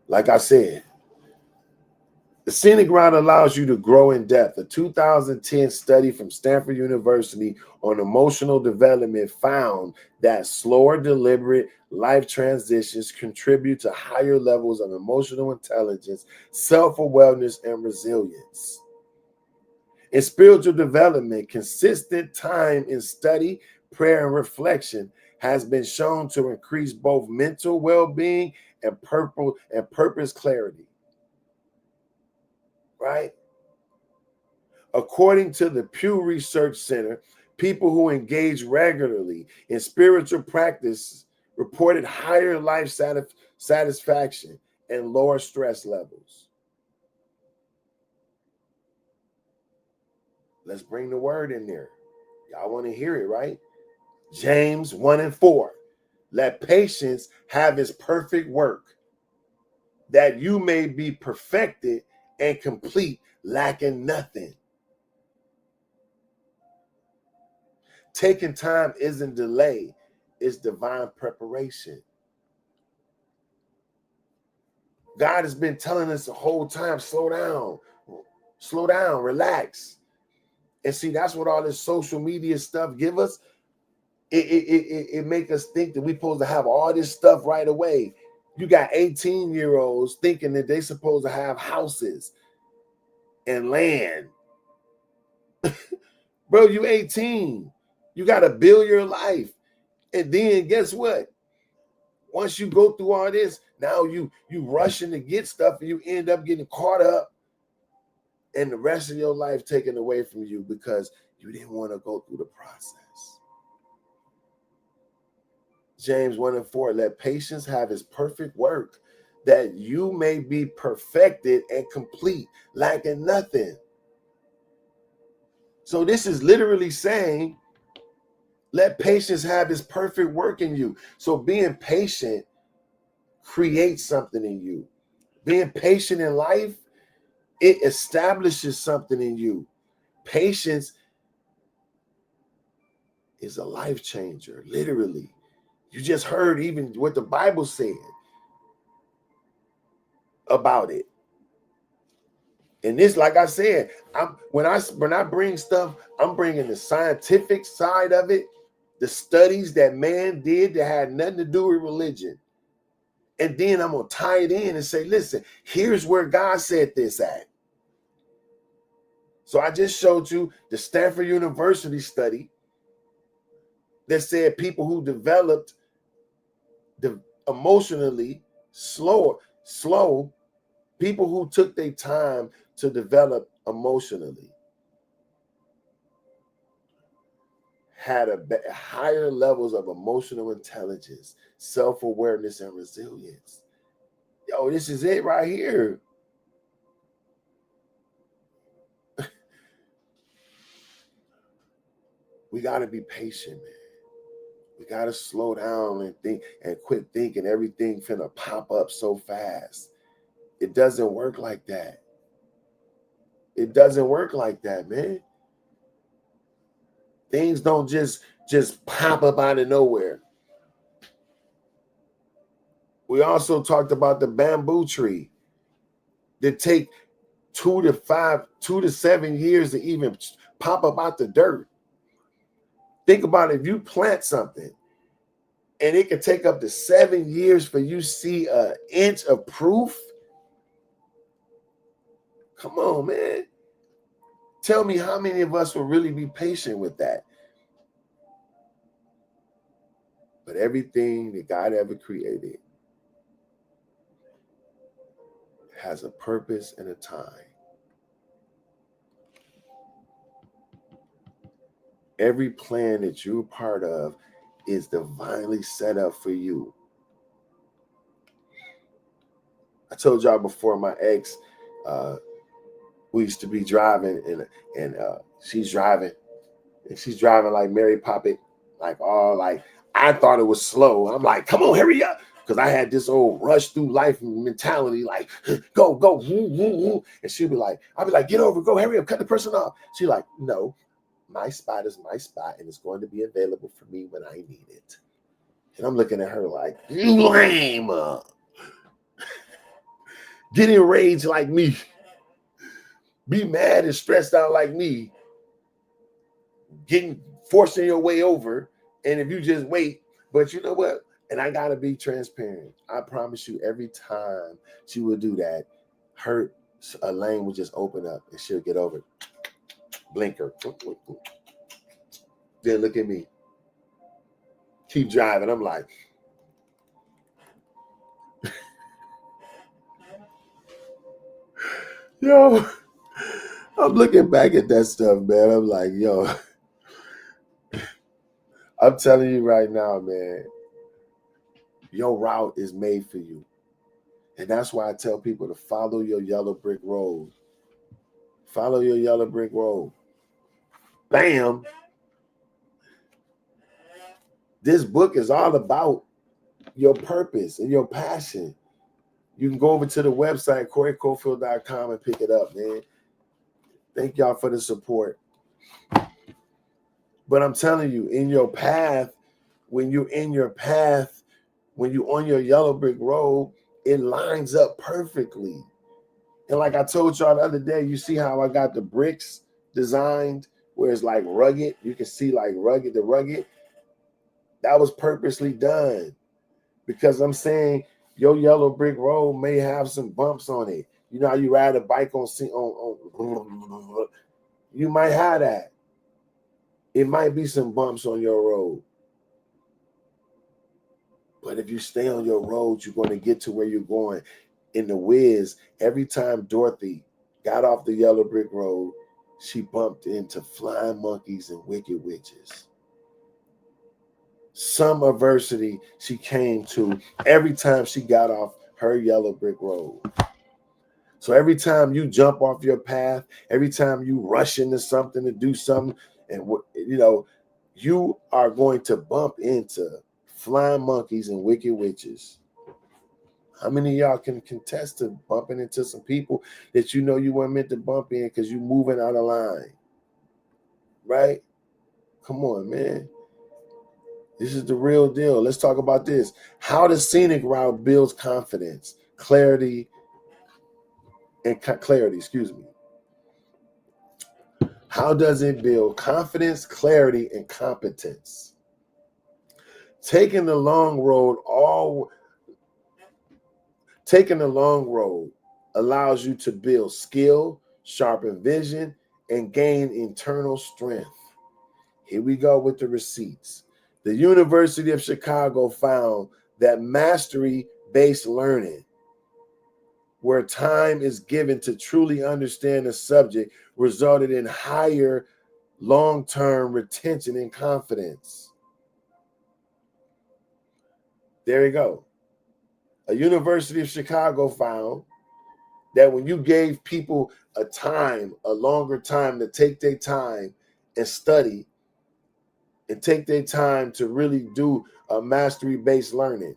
Like I said, the Scenic route allows you to grow in depth. A 2010 study from Stanford University on emotional development found that slower, deliberate life transitions contribute to higher levels of emotional intelligence, self-awareness, and resilience. In spiritual development, consistent time in study, prayer, and reflection has been shown to increase both mental well-being and purpose clarity. Right? According to the Pew Research Center, people who engage regularly in spiritual practice reported higher life satisfaction and lower stress levels. Let's bring the word in there. Y'all want to hear it, right? James 1:4. Let patience have its perfect work, that you may be perfected and complete, lacking nothing. Taking time isn't delay, it's divine preparation. God has been telling us the whole time, slow down, relax. And see, that's what all this social media stuff give us. It make us think that we're supposed to have all this stuff right away. You got 18-year-olds thinking that they're supposed to have houses and land. Bro, you 18. You got to build your life. And then guess what? Once you go through all this, now you rushing to get stuff and you end up getting caught up and the rest of your life taken away from you because you didn't want to go through the process. James 1:4, let patience have its perfect work, that you may be perfected and complete, lacking nothing. So this is literally saying, let patience have its perfect work in you. So being patient creates something in you. Being patient in life, it establishes something in you. Patience is a life changer, literally. You just heard even what the Bible said about it. And this, like I said, when I bring stuff, I'm bringing the scientific side of it, the studies that man did that had nothing to do with religion. And then I'm going to tie it in and say, listen, here's where God said this at. So I just showed you the Stanford University study that said people who developed the emotionally slow, people who took their time to develop emotionally had higher levels of emotional intelligence, self-awareness, and resilience. Yo, this is it right here. We got to be patient, man. We got to slow down and think and quit thinking everything finna pop up so fast. It doesn't work like that. It doesn't work like that, man. Things don't just pop up out of nowhere. We also talked about the bamboo tree that take 2 to 7 years to even pop up out the dirt. Think about it, if you plant something and it can take up to 7 years for you to see an inch of proof. Come on, man. Tell me how many of us will really be patient with that? But everything that God ever created has a purpose and a time. Every plan that you're part of is divinely set up for you. I told y'all before, my ex, we used to be driving and she's driving And she's driving like Mary Poppins, like all like, I thought it was slow. I'm like, come on, hurry up. Because I had this old rush through life mentality, like, go, go, woo, woo, woo. And she'd be like, I'll be like, get over, go, hurry up, cut the person off. She's like, no, my spot is my spot, and it's going to be available for me when I need it. And I'm looking at her like, you lame. Get enraged like me. Be mad and stressed out like me. Forcing your way over. And if you just wait, but you know what? And I got to be transparent. I promise you, every time she would do that, a lane would just open up and she'll get over. Blinker. Then look at me. Keep driving. I'm like, yo, I'm looking back at that stuff, man. I'm like, yo, I'm telling you right now, man, your route is made for you. And that's why I tell people to follow your yellow brick road. Follow your yellow brick road. Bam. This book is all about your purpose and your passion. You can go over to the website, CoreyCofield.com, and pick it up, man. Thank y'all for the support. But I'm telling you, in your path, when you're on your yellow brick road, it lines up perfectly. And like I told y'all the other day, you see how I got the bricks designed where it's like rugged. You can see like the rugged. That was purposely done because I'm saying your yellow brick road may have some bumps on it. You know how you ride a bike on you might have that. It might be some bumps on your road. But if you stay on your road, you're going to get to where you're going. In the Wiz, every time Dorothy got off the yellow brick road, she bumped into flying monkeys and wicked witches. Some adversity she came to every time she got off her yellow brick road. So every time you jump off your path, every time you rush into something to do something, and you are going to bump into flying monkeys and wicked witches. How many of y'all can contest to bumping into some people that you know you weren't meant to bump in because you're moving out of line? Right? Come on, man. This is the real deal. Let's talk about this. How the scenic route builds confidence, clarity, excuse me. How does it build confidence, clarity, and competence? Taking the long road allows you to build skill, sharpen vision, and gain internal strength. Here we go with the receipts. The University of Chicago found that mastery-based learning, where time is given to truly understand a subject, resulted in higher long-term retention and confidence. There you go. A University of Chicago found that when you gave people a longer time to take their time and study and take their time to really do a mastery-based learning.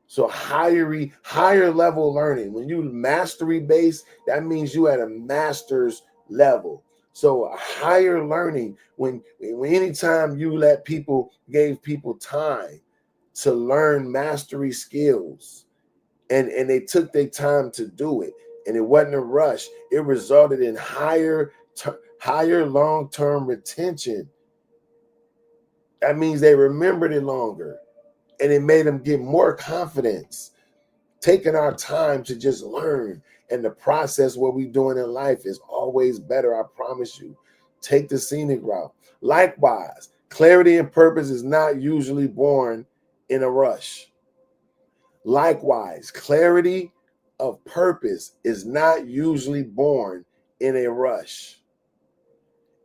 So higher level learning. When you mastery-based, that means you at a master's level. So higher learning, when anytime you gave people time to learn mastery skills, and they took their time to do it, and it wasn't a rush, it resulted in higher long-term retention. That means they remembered it longer, and it made them get more confidence. Taking our time to just learn, and the process, what we're doing in life, is always better, I promise you. Take the scenic route. Likewise, clarity and purpose is not usually born in a rush. Likewise, clarity of purpose is not usually born in a rush.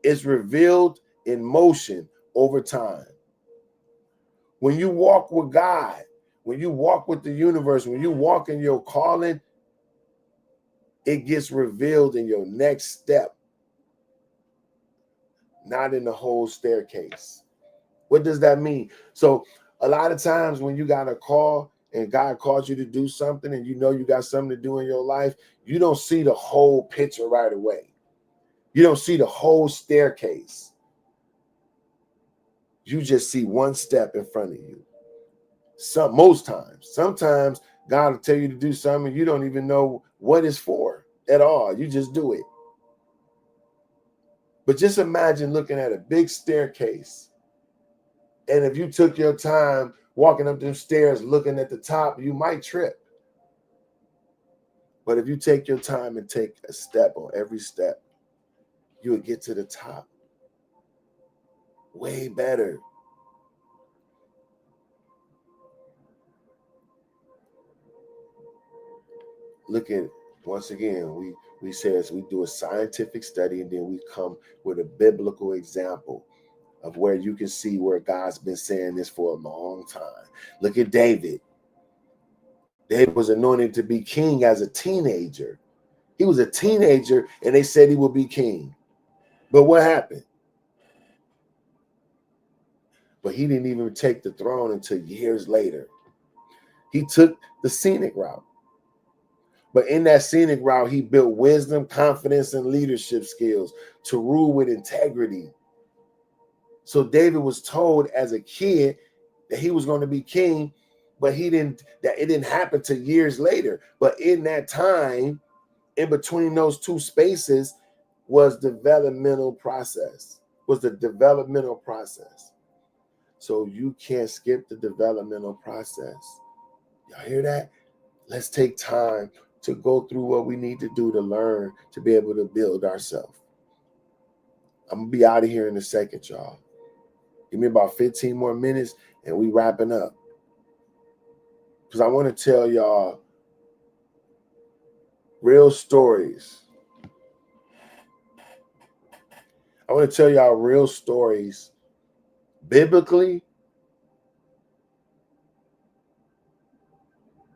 It's revealed in motion over time. When you walk with God, when you walk with the universe, when you walk in your calling, it gets revealed in your next step. not in the whole staircase. What does that mean? So a lot of times when you got a call and God calls you to do something and you know you got something to do in your life, you don't see the whole picture right away. You don't see the whole staircase. You just see one step in front of you. Most times. Sometimes God will tell you to do something you don't even know what it's for at all. You just do it. But just imagine looking at a big staircase. And if you took your time walking up them stairs looking at the top, you might trip. But if you take your time and take a step on every step, you would get to the top. Way better. Look at, once again, we say we do a scientific study and then we come with a biblical example of where you can see where God's been saying this for a long time. Look at David. David was anointed to be king as a teenager. He was a teenager and they said he would be king. But what happened? But he didn't even take the throne until years later. He took the scenic route. But in that scenic route, he built wisdom, confidence, and leadership skills to rule with integrity. So David was told as a kid that he was going to be king, but it didn't happen till years later. But in that time, in between those two spaces, was the developmental process. So you can't skip the developmental process. Y'all hear that? Let's take time to go through what we need to do to learn to be able to build ourselves. I'm going to be out of here in a second, y'all. Give me about 15 more minutes and we wrapping up. Because I want to tell y'all real stories. I want to tell y'all real stories biblically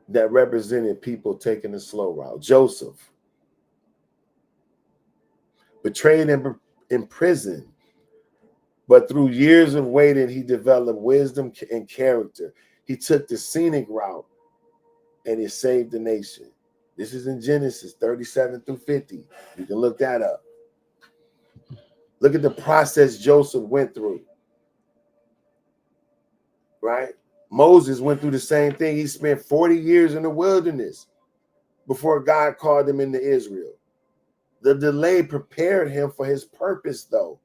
that represented people taking the slow route. Joseph, betrayed and in prison, but through years of waiting, he developed wisdom and character. He took the scenic route and he saved the nation. This is in Genesis 37 through 50. You can look that up. Look at the process Joseph went through. Right? Moses went through the same thing. He spent 40 years in the wilderness before God called him into Israel. The delay prepared him for his purpose, though.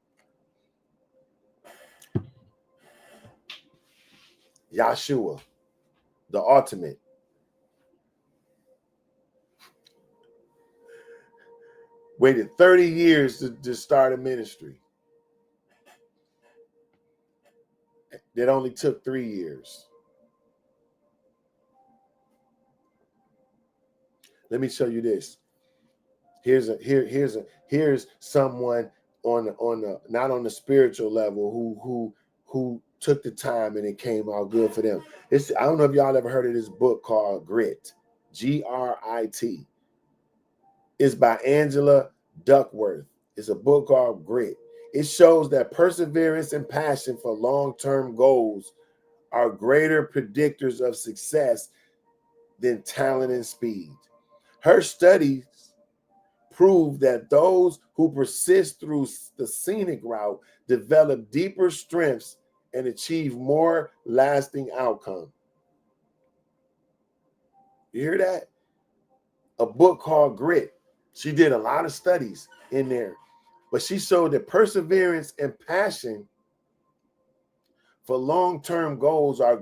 Yahshua, the ultimate. Waited 30 years to start a ministry. It only took 3 years. Let me show you this. Here's someone on the not on the spiritual level who took the time and it came out good for them. I don't know if y'all ever heard of this book called Grit, Grit. It's by Angela Duckworth. It's a book called Grit. It shows that perseverance and passion for long-term goals are greater predictors of success than talent and speed. Her studies prove that those who persist through the scenic route develop deeper strengths and achieve more lasting outcome. You hear that? A book called Grit. She did a lot of studies in there, but she showed that perseverance and passion for long-term goals are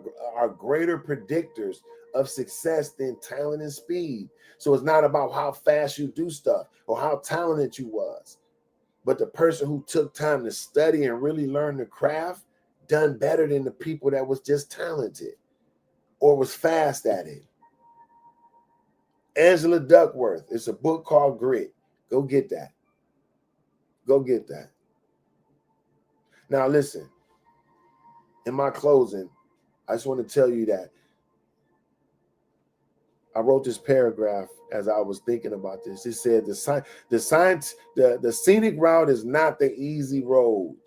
greater predictors of success than talent and speed. So it's not about how fast you do stuff or how talented you was, but the person who took time to study and really learn the craft done better than the people that was just talented or was fast at it. Angela Duckworth. It's a book called Grit. Go get that. Go get that. Now listen, in my closing, I just want to tell you that I wrote this paragraph as I was thinking about this. It said the scenic route is not the easy road,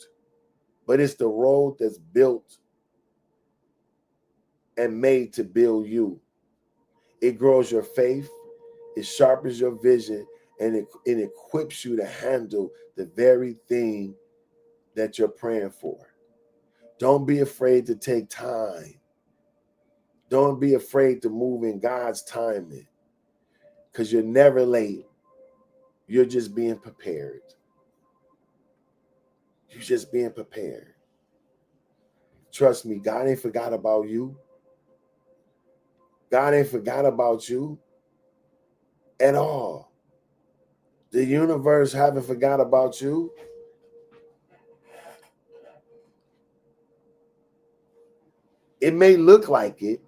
but it's the road that's built and made to build you. It grows your faith, it sharpens your vision, and it equips you to handle the very thing that you're praying for. Don't be afraid to take time. Don't be afraid to move in God's timing, because you're never late. You're just being prepared. You're just being prepared. Trust me, God ain't forgot about you. God ain't forgot about you at all. The universe haven't forgot about you. It may look like it,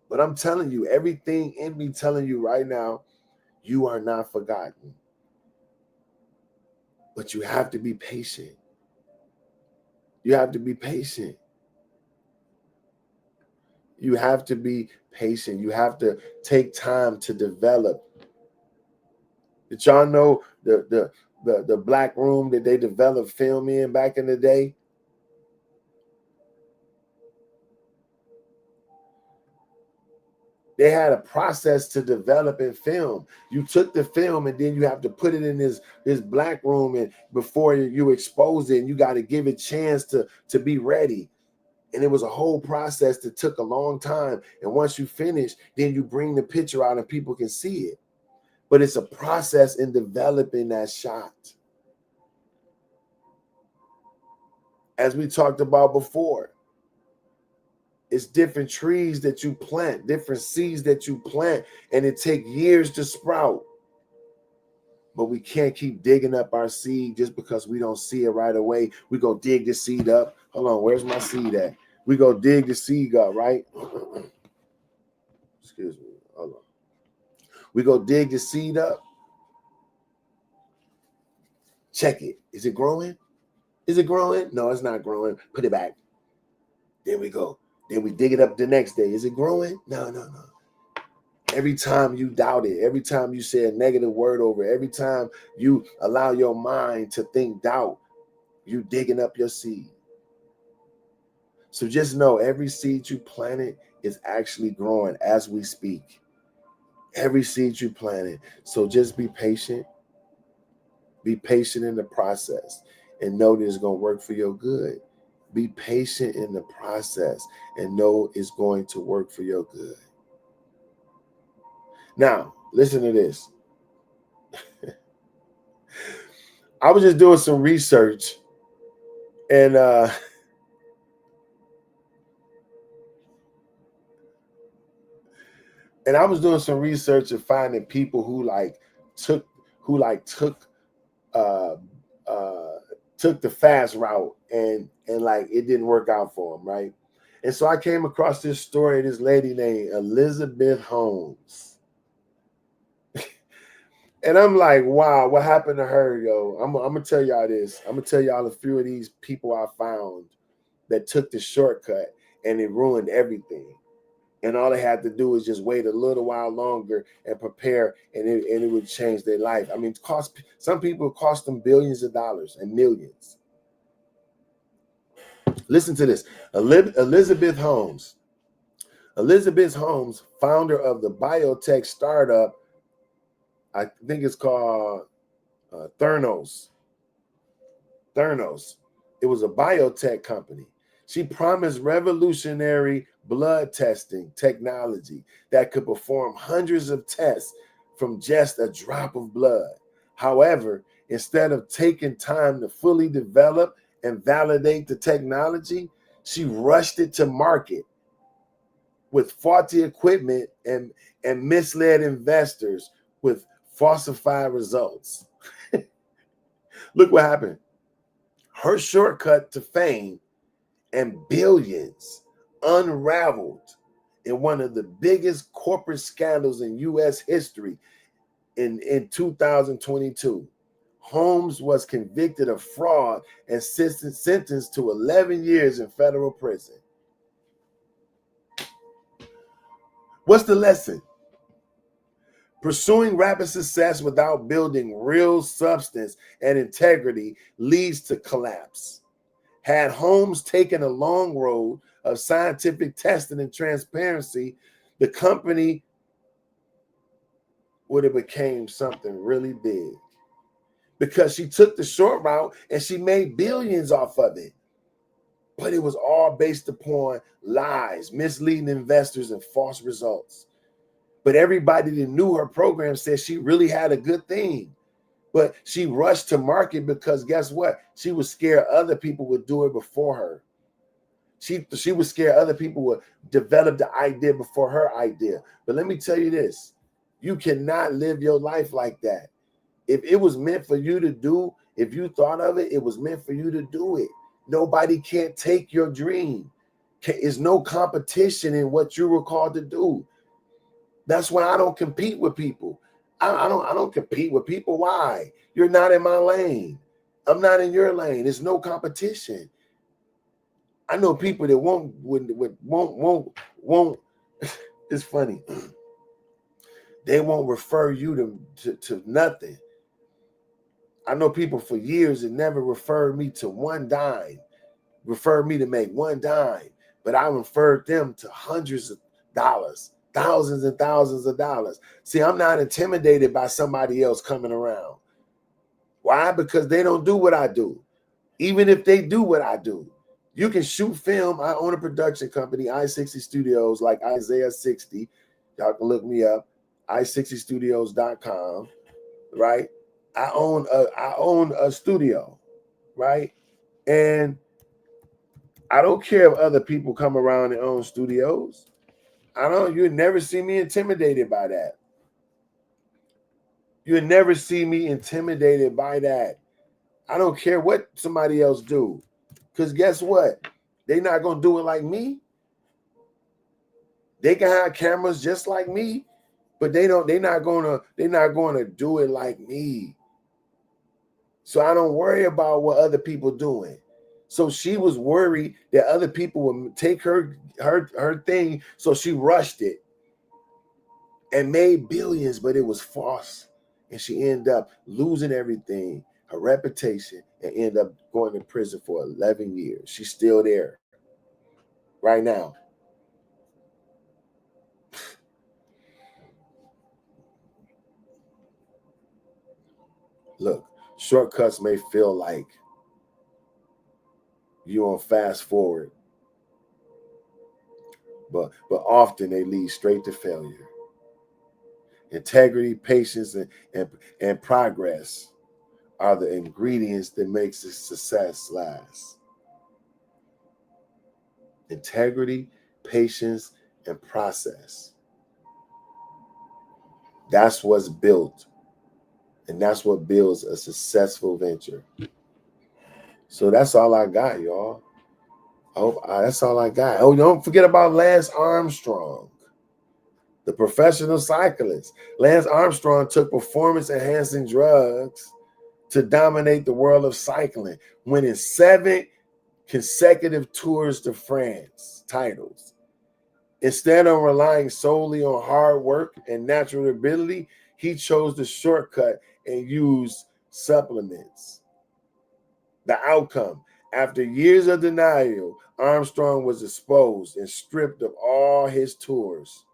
but I'm telling you, everything in me telling you right now, you are not forgotten. But you have to be patient. You have to be patient. You have to be patient. You have to take time to develop. Did y'all know the black room that they developed film in back in the day? They had a process to develop in film. You took the film and then you have to put it in this black room, and before you expose it, and you got to give it chance to be ready. And it was a whole process that took a long time. And once you finish, then you bring the picture out and people can see it. But it's a process in developing that shot. As we talked about before, it's different trees that you plant, different seeds that you plant, and it takes years to sprout. But we can't keep digging up our seed just because we don't see it right away. We go dig the seed up. Hold on, where's my seed at? We go dig the seed up, right? Excuse me. Hold on. We go dig the seed up. Check it. Is it growing? Is it growing? No, it's not growing. Put it back. There we go. Then we dig it up the next day. Is it growing? No. Every time you doubt it, every time you say a negative word over it, every time you allow your mind to think doubt, you digging up your seed. So just know every seed you planted is actually growing as we speak. Every seed you planted. So just be patient. Be patient in the process and know that it's going to work for your good. Be patient in the process and know it's going to work for your good. Now, listen to this. I was just doing some research, and I was doing some research and finding people who uh, took the fast route and like it didn't work out for them, right? And so I came across this story of this lady named Elizabeth Holmes. And I'm like, wow, what happened to her, yo? I'm gonna tell y'all this. I'm gonna tell y'all a few of these people I found that took the shortcut and it ruined everything. And all they had to do is just wait a little while longer and prepare, and it would change their life. I mean, some people cost them billions of dollars and millions. Listen to this. Elizabeth Holmes. Elizabeth Holmes, founder of the biotech startup, I think it's called Theranos. It was a biotech company. She promised revolutionary blood testing technology that could perform hundreds of tests from just a drop of blood. However, instead of taking time to fully develop and validate the technology, she rushed it to market with faulty equipment and misled investors with falsified results. Look what happened. Her shortcut to fame and billions unraveled in one of the biggest corporate scandals in U.S. history in 2022. Holmes was convicted of fraud and sentenced to 11 years in federal prison. What's the lesson? Pursuing rapid success without building real substance and integrity leads to collapse. Had Holmes taken a long road of scientific testing and transparency, the company would have became something really big, because she took the short route and she made billions off of it. But it was all based upon lies, misleading investors, and false results. But everybody that knew her program said she really had a good thing. But she rushed to market because guess what? She was scared other people would do it before her. She was scared other people would develop the idea before her idea. But let me tell you this, you cannot live your life like that. If it was meant for you to do, if you thought of it, it was meant for you to do it. Nobody can't take your dream. There's no competition in what you were called to do. That's why I don't compete with people. I don't compete with people. Why? You're not in my lane. I'm not in your lane. There's no competition. I know people that won't. It's funny. They won't refer you to nothing. I know people for years that never referred me to one dime, referred me to make one dime, but I referred them to hundreds of dollars, thousands and thousands of dollars. See, I'm not intimidated by somebody else coming around. Why? Because they don't do what I do. Even if they do what I do, you can shoot film. I own a production company, I60 Studios, like Isaiah 60. Y'all can look me up, i60studios.com, right? I own a studio, right? And I don't care if other people come around and own studios. You'd never see me intimidated by that. You'd never see me intimidated by that. I don't care what somebody else do. Because guess what? They're not gonna do it like me. They can have cameras just like me, but they're not gonna do it like me. So I don't worry about what other people doing. So she was worried that other people would take her thing, so she rushed it and made billions, but it was false. And she ended up losing everything, her reputation, and ended up going to prison for 11 years. She's still there right now. Look, shortcuts may feel like you on fast forward, but often they lead straight to failure. Integrity, patience, and progress are the ingredients that makes the success last. Integrity, patience, and process. That's what's built, and that's what builds a successful venture. So that's all I got, y'all. That's all I got. Oh, don't forget about Lance Armstrong, the professional cyclist. Lance Armstrong took performance-enhancing drugs to dominate the world of cycling, winning 7 consecutive Tours de France titles. Instead of relying solely on hard work and natural ability, he chose the shortcut and used supplements. The outcome: after years of denial, Armstrong was exposed and stripped of all his tours.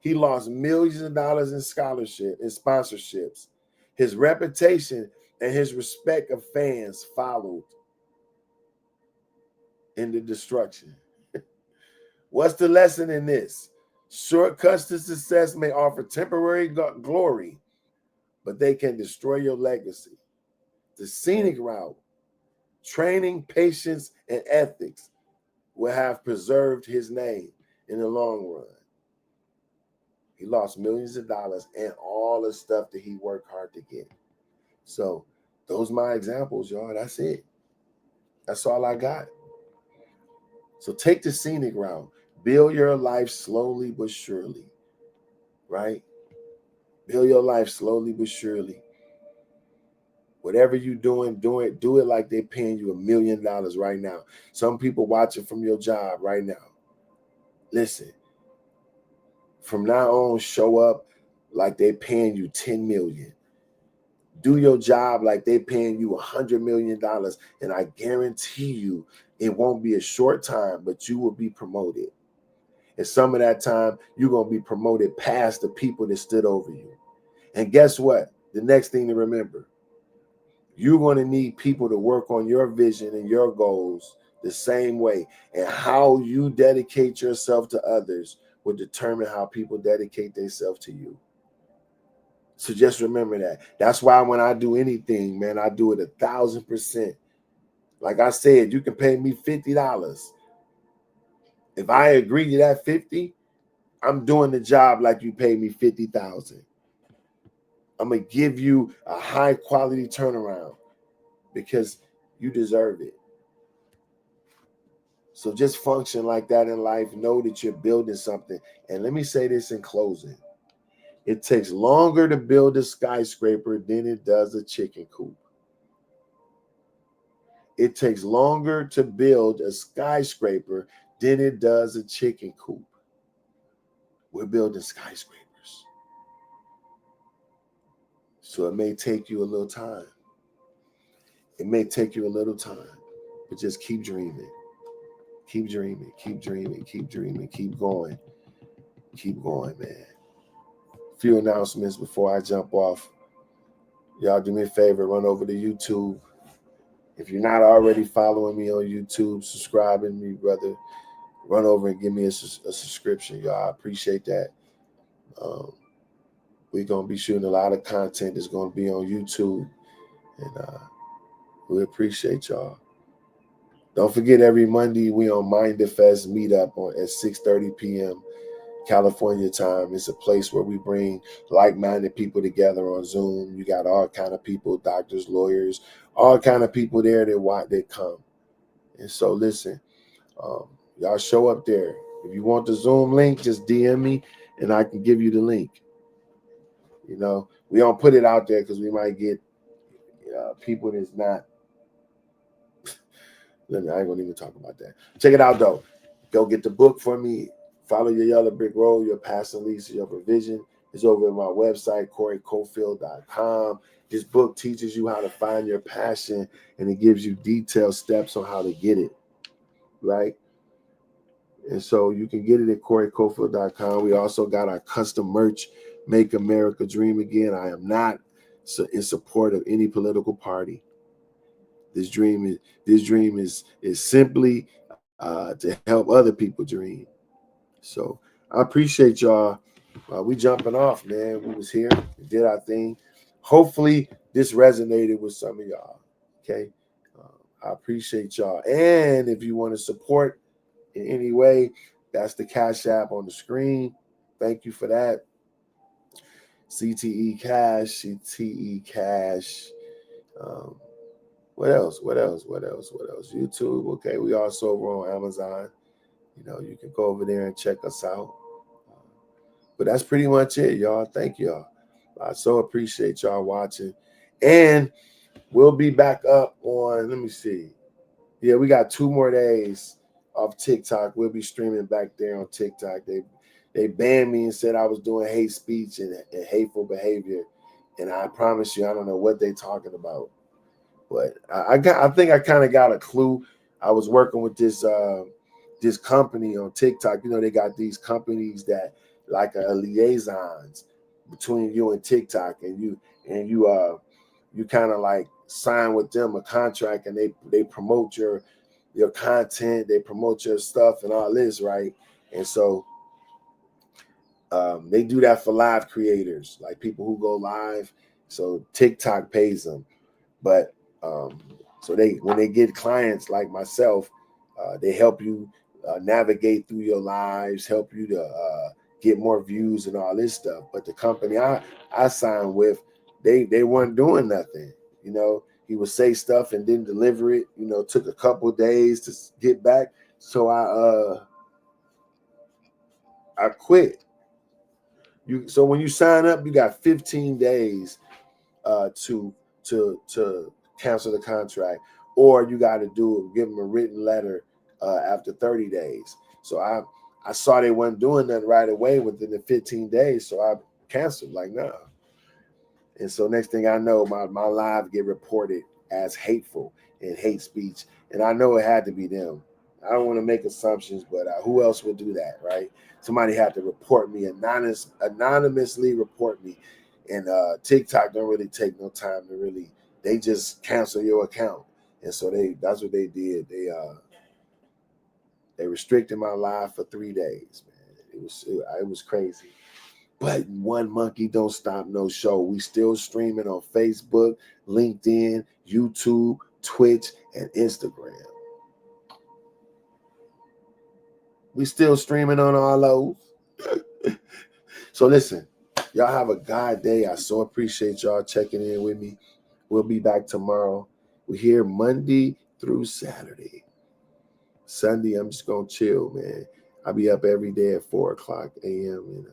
He lost millions of dollars in scholarship and sponsorships. His reputation and his respect of fans followed in the destruction. What's the lesson in this? Shortcuts to success may offer temporary glory, but they can destroy your legacy. The scenic route, training, patience, and ethics will have preserved his name in the long run. He lost millions of dollars and all the stuff that he worked hard to get. So those are my examples, y'all. That's it. That's all I got. So take the scenic route. Build your life slowly but surely, right? Build your life slowly but surely. Whatever you're doing, do it like they're paying you $1 million right now. Some people watching from your job right now. Listen, from now on, show up like they paying you 10 million. Do your job like they paying you $100 million. And I guarantee you it won't be a short time, but you will be promoted. And some of that time, you're going to be promoted past the people that stood over you. And guess what? The next thing to remember, you're going to need people to work on your vision and your goals the same way. And how you dedicate yourself to others will determine how people dedicate themselves to you. So just remember that. That's why when I do anything, man, I do it 1,000%. Like I said, you can pay me $50. If I agree to that 50, I'm doing the job like you paid me 50,000. I'm gonna give you a high quality turnaround because you deserve it. So just function like that in life. Know that you're building something. And let me say this in closing. It takes longer to build a skyscraper than it does a chicken coop. It takes longer to build a skyscraper than it does a chicken coop. We're building skyscrapers. So it may take you a little time. It may take you a little time, but just keep dreaming. Keep dreaming, keep dreaming, keep dreaming, keep going. Keep going, man. A few announcements before I jump off. Y'all do me a favor, run over to YouTube. If you're not already following me on YouTube, subscribing me, brother, run over and give me a subscription, y'all. I appreciate that. We're going to be shooting a lot of content that's going to be on YouTube. And we appreciate y'all. Don't forget, every Monday we on MinderFest meetup at 6:30 p.m. California time. It's a place where we bring like-minded people together on Zoom. You got all kind of people, doctors, lawyers, all kind of people there that come. And so listen, y'all show up there. If you want the Zoom link, just DM me and I can give you the link. You know, we don't put it out there because we might get people that's not. I ain't gonna even talk about that. Check it out though. Go get the book for me. Follow Your Yellow Brick Road. Your passion leads to your provision. It's over at my website, CoreyCofield.com. This book teaches you how to find your passion, and it gives you detailed steps on how to get it, right? And so you can get it at CoreyCofield.com. We also got our custom merch, Make America Dream Again. I am not in support of any political party. This dream is simply to help other people dream. So I appreciate y'all. We jumping off, man. We was here, we did our thing. Hopefully this resonated with some of y'all. Okay, I appreciate y'all. And if you want to support in any way, that's the Cash App on the screen. Thank you for that. CTE Cash, CTE Cash. What else? YouTube. Okay, we also over on Amazon. You know, you can go over there and check us out. But that's pretty much it, y'all. Thank y'all. I so appreciate y'all watching. And we'll be back up on, let me see. Yeah, we got 2 more days of TikTok. We'll be streaming back there on TikTok. They banned me and said I was doing hate speech and hateful behavior. And I promise you, I don't know what they're talking about. But I think I kind of got a clue. I was working with this company on TikTok. You know, they got these companies that like liaisons between you and TikTok, and you kind of like sign with them a contract, and they promote your content, they promote your stuff and all this, right? And so they do that for live creators, like people who go live. So TikTok pays them, but so when they get clients like myself, they help you navigate through your lives, help you to get more views and all this stuff. But the company I signed with, they weren't doing nothing. You know, he would say stuff and didn't deliver it. You know, took a couple days to get back. So I quit. So when you sign up, you got 15 days to cancel the contract, or you got to give them a written letter after 30 days. So I saw they weren't doing that right away within the 15 days. So canceled. Like, nah. And so next thing I know, my live get reported as hateful and hate speech. And I know it had to be them. I don't want to make assumptions, but who else would do that, right? Somebody had to report me, anonymously report me. And TikTok don't really take no time to really, they just cancel your account. And so that's what they did. They restricted my live for 3 days, man. It was crazy. But one monkey don't stop no show. We still streaming on Facebook, LinkedIn, YouTube, Twitch, and Instagram. We still streaming on all those. So listen, y'all have a God day. I so appreciate y'all checking in with me. We'll be back tomorrow. We're here Monday through Saturday. Sunday, I'm just gonna chill, man. I'll be up every day at 4 o'clock a.m. and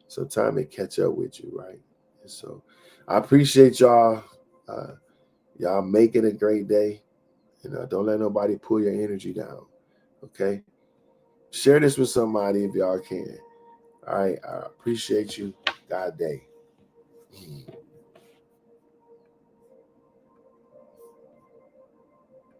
so time to catch up with you, right? And so I appreciate y'all. Y'all make it a great day. And don't let nobody pull your energy down. Okay? Share this with somebody if y'all can. All right. I appreciate you. God day.